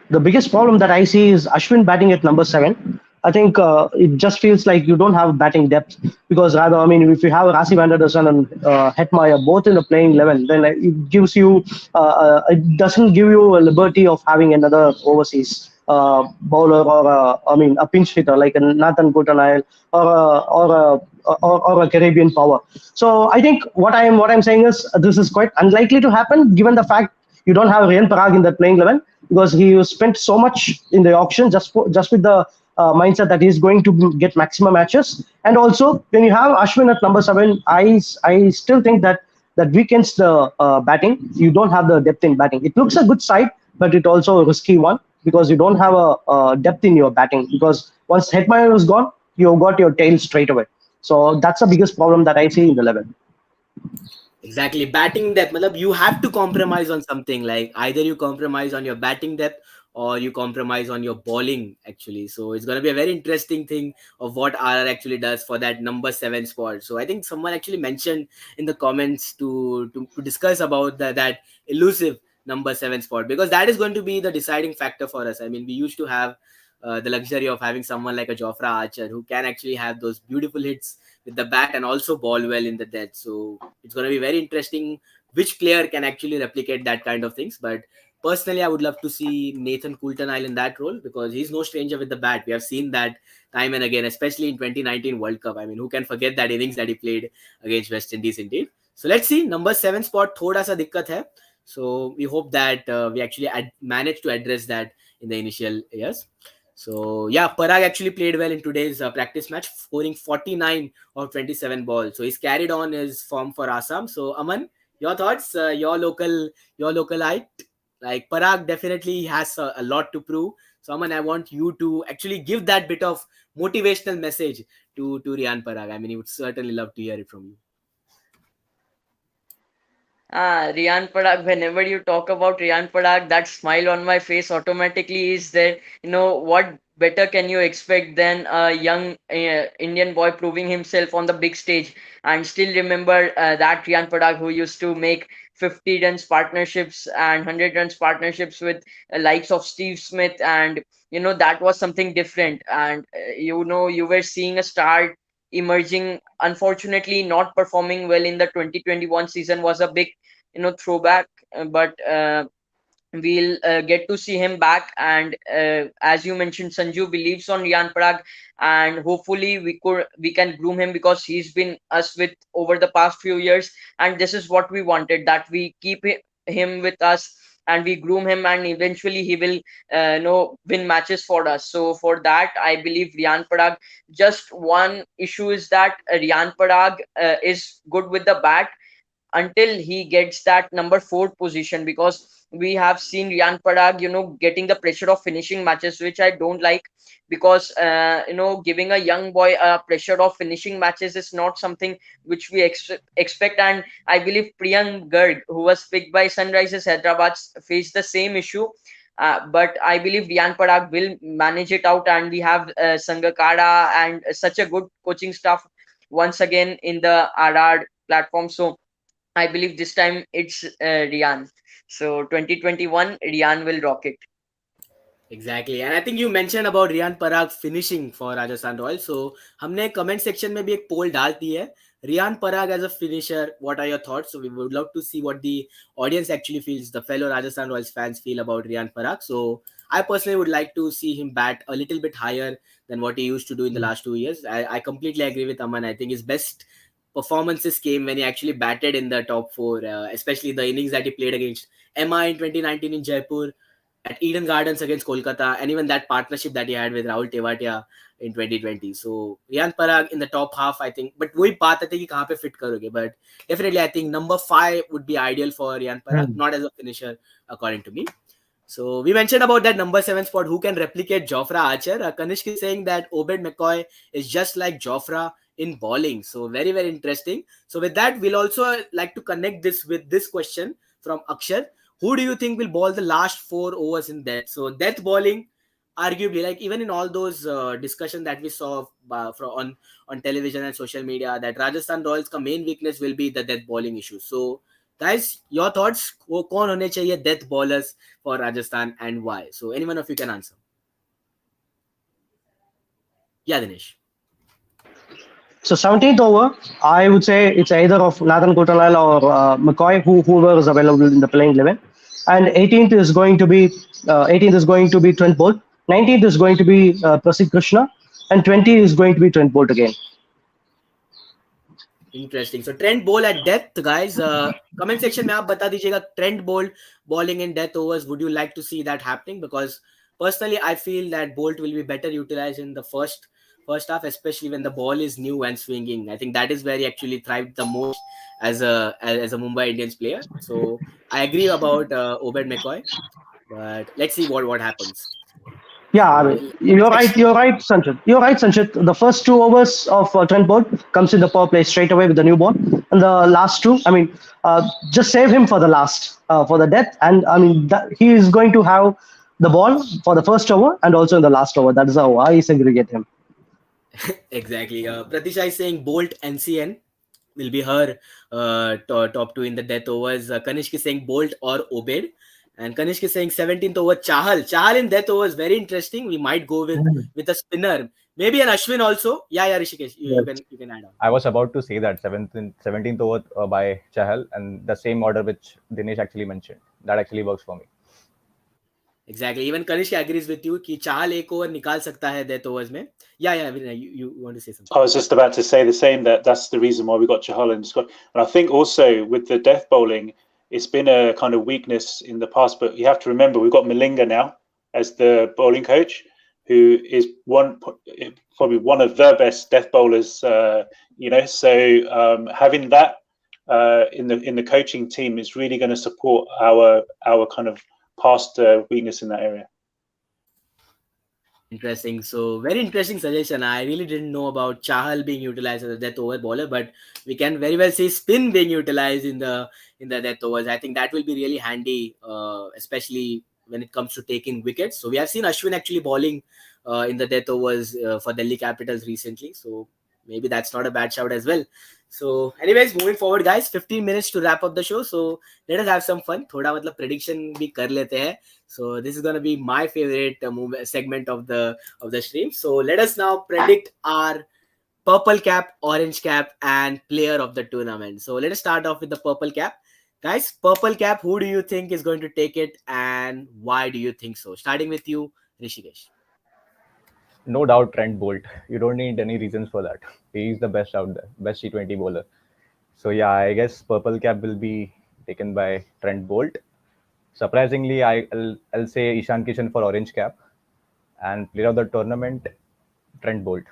the biggest problem that I see is Ashwin batting at number 7. I think it just feels like you don't have batting depth because rather, I mean, if you have Rassi van der Dussen and Hetmeyer both in the playing 11, then it gives you, it doesn't give you a liberty of having another overseas bowler or I mean a pinch hitter like a Nathan Coulter-Nile or a Caribbean power. So I think what I'm saying is this is quite unlikely to happen given the fact you don't have Riyan Parag in that playing 11 because he spent so much in the auction just with the mindset that he's going to get maximum matches. And also, when you have Ashwin at number 7, I still think that weakens the batting. You don't have the depth in batting. It looks a good side, but it also a risky one because you don't have a depth in your batting. Because once Hetmeyer is gone, you got your tail straight away. So that's the biggest problem that I see in the 11. Exactly, batting depth. Matlab, you have to compromise on something. Like either you compromise on your batting depth or you compromise on your bowling. Actually, so it's gonna be a very interesting thing of what RR actually does for that number 7 spot. So I think someone actually mentioned in the comments to discuss about that elusive number 7 spot, because that is going to be the deciding factor for us. I mean, we used to have the luxury of having someone like a Jofra Archer who can actually have those beautiful hits with the bat and also ball well in the death. So it's going to be very interesting which player can actually replicate that kind of things. But personally, I would love to see Nathan Coulton in that role, because he's no stranger with the bat. We have seen that time and again, especially in 2019 World Cup. I mean, who can forget that innings that he played against West Indies indeed. So let's see. Number 7 spot, thoda sa dikkat hai. So we hope that we actually manage to address that in the initial years. So yeah, Parag actually played well in today's practice match, scoring 49 of 27 balls. So he's carried on his form for Assam. So Aman, your thoughts? Your localite, like Parag definitely has a lot to prove. So Aman, I want you to actually give that bit of motivational message to Riyan Parag. I mean, he would certainly love to hear it from you. Riyan Parag, whenever you talk about Riyan Parag, that smile on my face automatically is there. You know, what better can you expect than a young Indian boy proving himself on the big stage? And still remember that Riyan Parag who used to make 50 runs partnerships and 100 runs partnerships with likes of Steve Smith. And, you know, that was something different. And, you know, you were seeing a star emerging. Unfortunately, not performing well in the 2021 season was a big, you know, throwback. But we'll get to see him back. And as you mentioned, Sanju believes on Riyan Parag, and hopefully we can groom him, because he's been us with over the past few years, and this is what we wanted, that we keep him with us and we groom him, and eventually he will win matches for us. So for that, I believe Riyan Parag. Just one issue is that Riyan Parag is good with the bat until he gets that number 4 position, because we have seen Riyan Parag, you know, getting the pressure of finishing matches, which I don't like, because giving a young boy a pressure of finishing matches is not something which we expect. And I believe Priyank Garg, who was picked by Sunrisers Hyderabad, faced the same issue. But I believe Riyan Parag will manage it out, and we have Sangakara and such a good coaching staff once again in the RR platform. So I believe this time it's Riyan. So 2021, Riyan will rock it. Exactly, and I think you mentioned about Riyan Parag finishing for Rajasthan Royals. So हमने comment section में भी एक poll डाल दी है. Riyan Parag as a finisher, what are your thoughts? So we would love to see what the audience actually feels, the fellow Rajasthan Royals fans feel about Riyan Parag. So I personally would like to see him bat a little bit higher than what he used to do in the last 2 years. I completely agree with Aman. I think his best performances came when he actually batted in the top 4, especially the innings that he played against MI in 2019 in Jaipur, at Eden Gardens against Kolkata, and even that partnership that he had with Rahul Tewatia in 2020. So Riyan Parag in the top half, I think. But वही बात है कि कहाँ पे fit करोगे. But definitely, I think number 5 would be ideal for Riyan Parag, not as a finisher, according to me. So we mentioned about that number 7 spot. Who can replicate Jofra Archer? Kanishk is saying that Obed McCoy is just like Jofra in bowling. So very, very interesting. So with that, we'll also like to connect this with this question from Akshar. Who do you think will bowl the last 4 overs in death? So death bowling, arguably, like even in all those discussion that we saw on television and social media, that Rajasthan Royals' ka main weakness will be the death bowling issue. So guys, your thoughts? कौन होने चाहिए death bowlers for Rajasthan and why? So anyone of you can answer. Yeah, Dinesh. So 17th over, I would say it's either of Nathan Coulton or McCoy, whoever is available in the playing 11. And 18th is going to be Trent Bolt. 19th is going to be Prasidh Krishna, and 20 is going to be Trent Bolt again. Interesting. So Trent Bolt at death, guys. Comment section में आप बता दीजिएगा Trent Bolt bowling in death overs. Would you like to see that happening? Because personally, I feel that Bolt will be better utilized in the first half, especially when the ball is new and swinging. I think that is where he actually thrived the most as a Mumbai Indians player. So I agree about Obed McCoy, but let's see what happens. Yeah, I So mean, you're let's right. You're right, Sanchit. You're right, Sanchit. The first 2 overs of Trent Bolt comes in the power play straight away with the new ball, and the last two, I mean, just save him for the last, for the death. And I mean, he is going to have the ball for the first over and also in the last over. That is how I segregate him. exactly. Pratisha is saying Bolt NCN will be her top two in the death overs. Kanishk is saying Bolt or Obed. And Kanishk is saying 17th over Chahal. Chahal in death overs, very interesting. We might go with a spinner. Maybe an Ashwin also. Yeah, Rishikesh. You, Yes. you can add on. I was about to say that 17th over by Chahal, and the same order which Dinesh actually mentioned. That actually works for me. Exactly. Even Kanishk agrees with you कि चाहल एक over निकाल सकता है death overs में. Yeah, Vinay, you want to say something? I was just about to say the same. That's the reason why we got Chahal in the squad. And I think also with the death bowling, it's been a kind of weakness in the past. But you have to remember we've got Malinga now as the bowling coach, who is probably one of the best death bowlers. So having that in the coaching team is really going to support our kind of past weakness in that area. Interesting. So very interesting suggestion. I really didn't know about Chahal being utilized as a death over bowler, but we can very well see spin being utilized in the death overs. I think that will be really handy, especially when it comes to taking wickets. So we have seen Ashwin actually bowling in the death overs for Delhi Capitals recently. So maybe that's not a bad shout as well. So, anyways, moving forward, guys, 15 minutes to wrap up the show. So let us have some fun. थोड़ा मतलब prediction भी कर लेते हैं. So this is gonna be my favorite segment of the stream. So let us now predict our purple cap, orange cap, and player of the tournament. So let us start off with the purple cap. Guys, purple cap, who do you think is going to take it and why do you think so? Starting with you, Rishikesh. No doubt, Trent Bolt. You don't need any reasons for that. He's the best out there, best T20 bowler. So yeah, I guess purple cap will be taken by Trent Bolt. Surprisingly, I'll say Ishan Kishan for orange cap, and player of the tournament, Trent Bolt.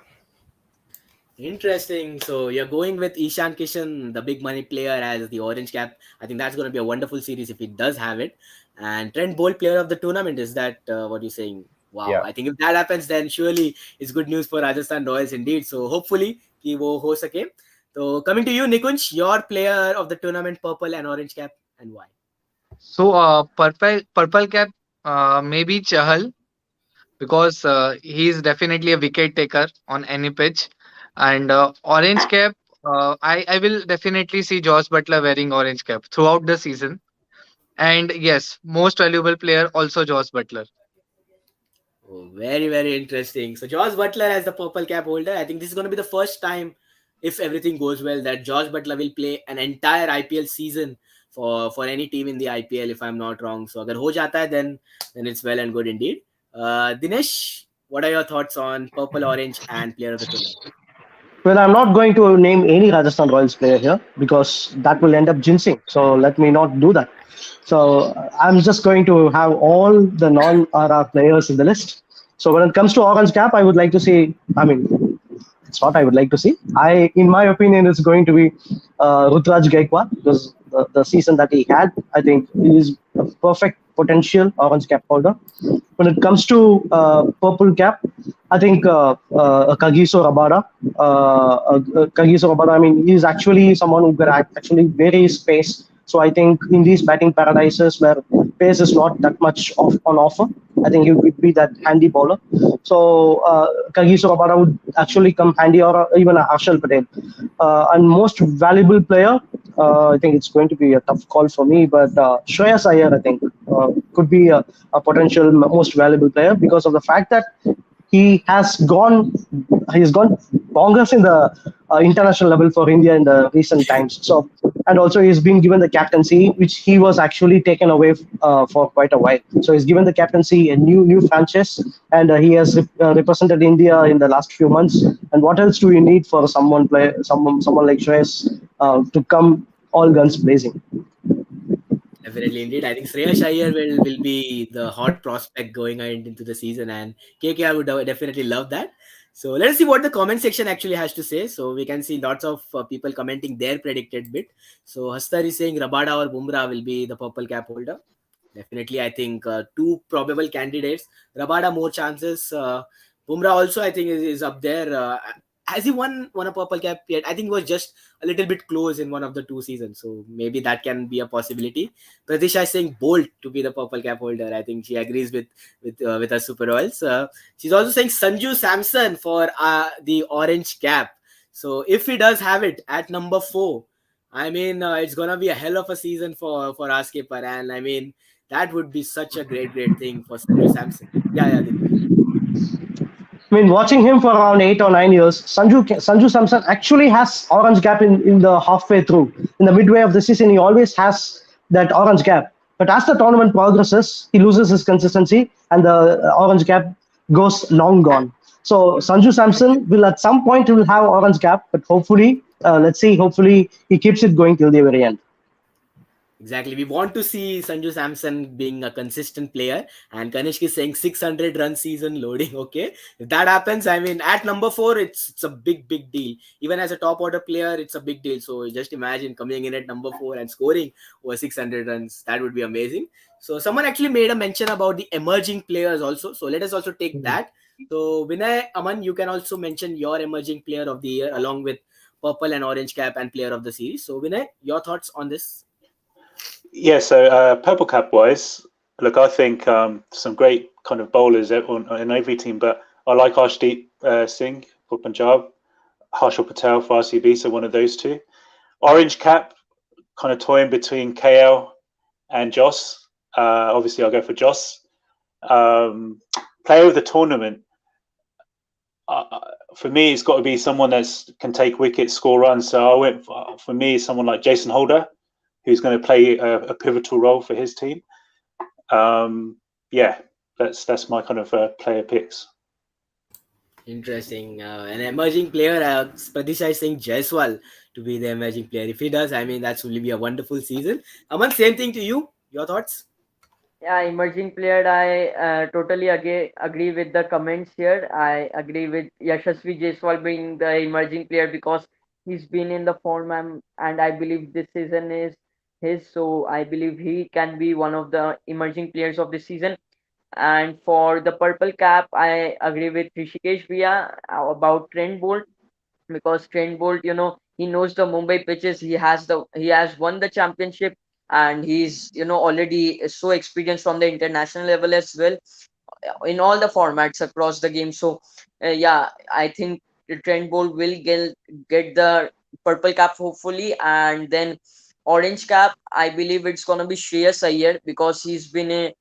Interesting. So you're going with Ishan Kishan, the big money player, as the orange cap. I think that's going to be a wonderful series if he does have it. And Trent Bolt, player of the tournament. Is that what you're saying? Wow. Yeah, I think if that happens, then surely it's good news for Rajasthan Royals indeed. So hopefully he wo ho sake. So coming to you, Nikunj, your player of the tournament, purple and orange cap, and why? So, purple cap, maybe Chahal, because he is definitely a wicket taker on any pitch. And orange cap, I will definitely see Josh Butler wearing orange cap throughout the season. And yes, most valuable player also Josh Butler. Oh, very, very interesting. So Josh Butler as the purple cap holder. I think this is going to be the first time, if everything goes well, that Josh Butler will play an entire IPL season for any team in the IPL, if I'm not wrong. So agar ho jata hai, then it's well and good indeed. Dinesh, what are your thoughts on purple, orange, and player of the tournament? Well, I'm not going to name any Rajasthan Royals player here because that will end up jinxing. So let me not do that. So I'm just going to have all the non-RR players in the list. So when it comes to orange cap, I would like to see. I mean, it's what I would like to see. In my opinion, it's going to be Rutraj Gaikwad because the season that he had, I think, is a perfect potential orange cap holder. When it comes to purple cap, I think Kagiso Rabada. Kagiso Rabada, I mean, he's actually someone who can actually vary his pace. So I think in these batting paradises where pace is not that much on offer, I think he would be that handy bowler. So Kagiso Rabada would actually come handy, or even Harshal Patel. And most valuable player, I think it's going to be a tough call for me, but Shreyas Iyer, I think, could be a potential most valuable player because of the fact that he's gone bonkers in the international level for India in the recent times. So, and also he's been given the captaincy, which he was actually taken away for quite a while. So he's given the captaincy a new franchise, and he has represented India in the last few months. And what else do we need for someone like Shreyas to come all guns blazing? Definitely, indeed. I think Shreyas Iyer will be the hot prospect going into the season, and KKR would definitely love that. So let us see what the comment section actually has to say. So we can see lots of people commenting their predicted bit. So Hastar is saying Rabada or Bumrah will be the purple cap holder. Definitely, I think two probable candidates. Rabada more chances. Bumrah also I think is up there. Has he won a purple cap yet? I think it was just a little bit close in one of the two seasons, so maybe that can be a possibility. Pratisha is saying Bolt to be the purple cap holder. I think she agrees with us Super Royals. She's also saying Sanju Samson for the orange cap. So if he does have it at number 4, I mean it's gonna be a hell of a season for our skipper, and I mean that would be such a great thing for Sanju Samson. Yeah, Dinesh. I mean, watching him for around 8 or 9 years, Sanju Samson actually has orange gap in the halfway through. In the midway of the season, he always has that orange gap. But as the tournament progresses, he loses his consistency, and the orange gap goes long gone. So Sanju Samson will at some point he will have orange gap, but hopefully, let's see. Hopefully, he keeps it going till the very end. Exactly. We want to see Sanju Samson being a consistent player. And Kanishk is saying 600 run season loading. Okay. If that happens, I mean, at number 4, it's a big deal. Even as a top order player, it's a big deal. So just imagine coming in at number 4 and scoring over 600 runs. That would be amazing. So someone actually made a mention about the emerging players also. So let us also take that. So Vinay, Aman, you can also mention your emerging player of the year along with purple and orange cap and player of the series. So Vinay, your thoughts on this? Yeah, so purple cap wise, look, I think some great kind of bowlers in every team, but I like Arshdeep Singh for Punjab, Harshal Patel for RCB, so one of those two. Orange cap, kind of toying between KL and Joss. Obviously, I'll go for Joss. Player of the tournament, for me, it's got to be someone that can take wickets, score runs. So I went for me, someone like Jason Holder, who's going to play a pivotal role for his team. Yeah, that's my kind of player picks. Interesting. An emerging player, Pratisha is saying Jaiswal to be the emerging player. If he does, I mean, that's will be a wonderful season. Aman, same thing to you. Your thoughts? Yeah, emerging player. I totally agree with the comments here. I agree with Yashasvi Jaiswal being the emerging player because he's been in the form and I believe this season is his. So I believe he can be one of the emerging players of this season. And for the purple cap, I agree with Rishikesh Bhaiya about Trent Bolt because Trent Bolt, he knows the Mumbai pitches. He has won the championship, and he's already so experienced from the international level as well in all the formats across the game. So yeah, I think the Trent Bolt will get the purple cap hopefully, and then orange cap. I believe it's gonna be Shreyas Iyer because he's been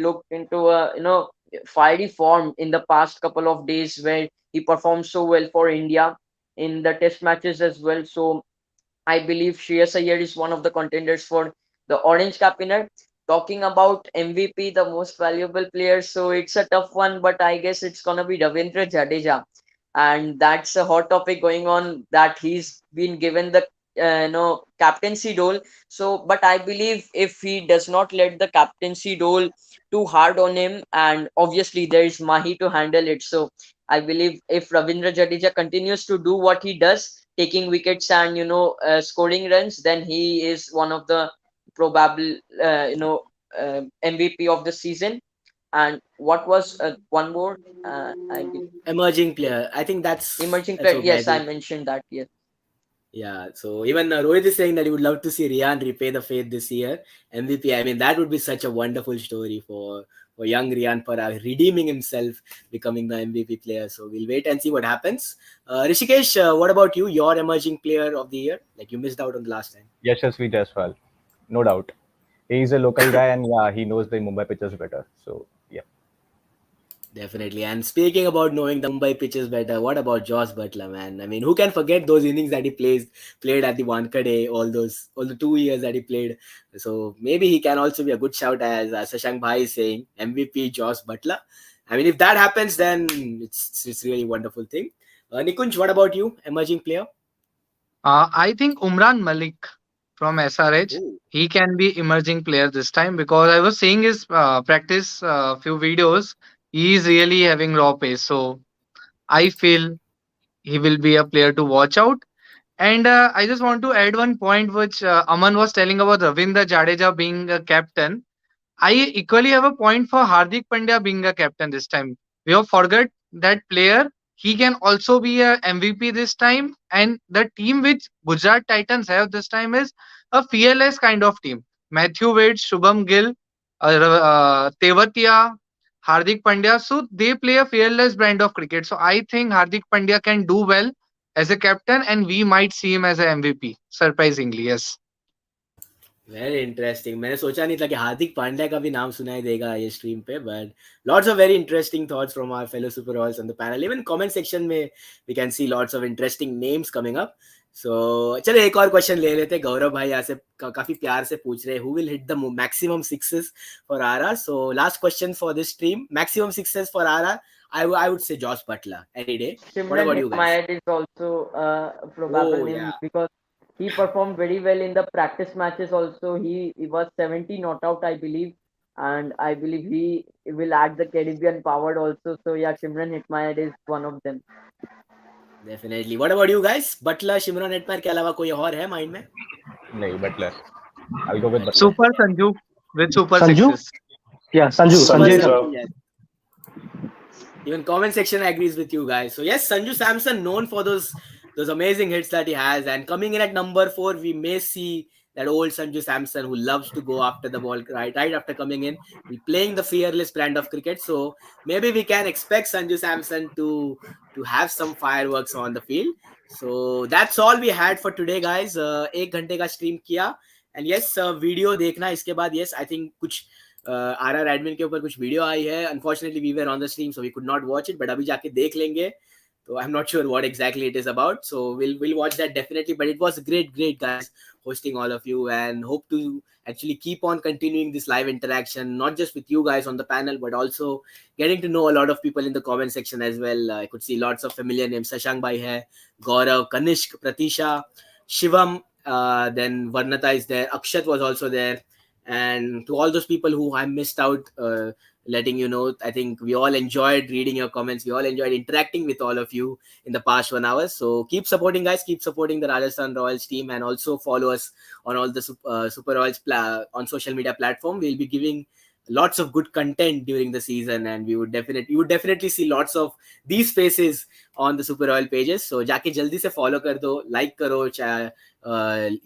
looked into a fiery form in the past couple of days where he performed so well for India in the test matches as well. So I believe Shreyas Iyer is one of the contenders for the orange cap winner. Talking about MVP, the most valuable player, so it's a tough one, but I guess it's gonna be Ravindra Jadeja, and that's a hot topic going on that he's been given the captaincy role. So, but I believe if he does not let the captaincy role too hard on him, and obviously there is Mahi to handle it, so I believe if Ravindra Jadeja continues to do what he does, taking wickets and scoring runs, then he is one of the probable MVP of the season. And what was one more? Emerging player. I think that's Emerging that's player. okay. I Yes, I think. mentioned that. Yes. Yeah, so even Rohit is saying that he would love to see Rian repay the faith this year. MVP, I mean, that would be such a wonderful story for young Rian Parag redeeming himself, becoming the MVP player. So we'll wait and see what happens. Rishikesh, what about you? Your emerging player of the year? Like you missed out on the last time. Yashasvi Jaiswal, no doubt. He's a local guy, and yeah, he knows the Mumbai pitches better. So yeah. Definitely. And speaking about knowing the Mumbai pitches better, what about Josh Butler, man? I mean, who can forget those innings that he played at the Wankhede, all the 2 years that he played. So maybe he can also be a good shout as Sashank Bhai is saying, MVP Josh Butler. I mean, if that happens, then it's really wonderful thing. Nikunj, what about you? Emerging player? I think Umran Malik from SRH. Oh, He can be emerging player this time because I was seeing his practice few videos. He is really having raw pace, so I feel he will be a player to watch out. And I just want to add one point which Aman was telling about Ravinder Jadeja being a captain. I equally have a point for Hardik Pandya being a captain this time. We have forgot that player. He can also be a MVP this time. And the team which Gujarat Titans have this time is a fearless kind of team. Matthew Wade, Shubham Gill, Tewatia, Hardik Pandya. So they play a fearless brand of cricket. So I think Hardik Pandya can do well as a captain and we might see him as a MVP. Surprisingly, yes. Very interesting. मैंने सोचा नहीं था कि हार्दिक पांड्या का भी नाम सुनाई देगा ये स्ट्रीम पे, but lots of very interesting thoughts from our fellow super royals on the panel. Even comment section में we can see lots of interesting names coming up. So चलो एक और क्वेश्चन ले लेते हैं. गौरव भाई यहाँ से काफी प्यार से पूछ रहे हैं, who will hit the maximum sixes for RR. So last question for this stream, maximum sixes for RR. I would say Josh Butler any day. What Shimran about you guys? Hitmayat is also a probable Oh name yeah, because he performed very well in the practice matches also. He was 70 not out, I believe. And I believe he will add the Caribbean power also. So yeah, Shimran Hitmayat is one of them. definitely. What about you guys? Butler, Shimron Hetmar के अलावा कोई और है mind में? नहीं, Butler. I'll go with Butler. Super Sanju with super Sanju? sixes. Yeah, Sanju. Sanju Sanjay. as well. Yes. Even comment section agrees with you guys. So yes, Sanju Samson known for those amazing hits that he has, and coming in at number 4, we may see that old Sanju Samson who loves to go after the ball right after coming in, playing the fearless brand of cricket. So maybe we can expect Sanju Samson to have some fireworks on the field. So that's all we had for today, guys. एक घंटे का stream किया, and yes, video देखना इसके बाद. Yes, I think कुछ RR admin के ऊपर कुछ वीडियो आई है. Unfortunately we were on the stream so we could not watch it, but अभी जाके देख लेंगे. तो I am not sure what exactly it is about, so we'll watch that definitely. But it was great guys hosting all of you, and hope to actually keep on continuing this live interaction, not just with you guys on the panel, but also getting to know a lot of people in the comment section as well. I could see lots of familiar names. Shashank bhai hai, Gaurav, Kanishk, Pratisha, Shivam, then Varnata is there, Akshat was also there. And to all those people who I missed out, letting you know, I think we all enjoyed reading your comments. We all enjoyed interacting with all of you in the past 1 hour. So keep supporting, guys. Keep supporting the Rajasthan Royals team, and also follow us on all the Super Royals on social media platform. We'll be giving lots of good content during the season, and you would definitely see lots of these faces on the Super Royal pages. So जाके जल्दी से follow कर दो, like करो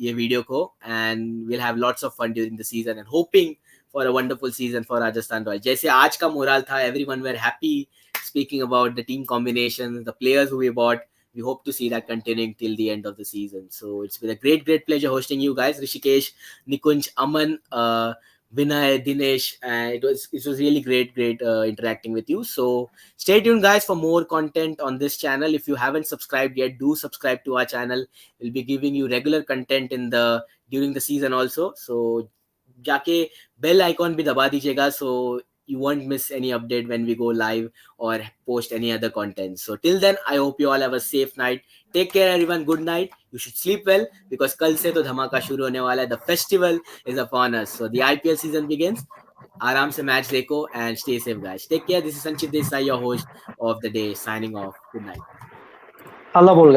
ये video को, and we'll have lots of fun during the season, and hoping for a wonderful season for Rajasthan Royals. जैसे आज का मोरल था, everyone were happy speaking about the team combinations, the players who we bought. We hope to see that continuing till the end of the season. So it's been a great pleasure hosting you guys, Rishikesh, Nikunj, Aman, Vinay, Dinesh. It was really great interacting with you. So stay tuned, guys, for more content on this channel. If you haven't subscribed yet, do subscribe to our channel. We'll be giving you regular content during the season also. So जाके bell icon भी दबा दीजिएगा, so you won't miss any update when we go live or post any other content. So till then, I hope you all have a safe night. Take care everyone. Good night. You should sleep well, because कल से तो धमाका शुरू होने वाला है. The festival is upon us. So the IPL season begins. आराम से मैच देखो and stay safe, guys. Take care. This is Sanchit Desai, your host of the day, signing off. Good night. Allah bol guys.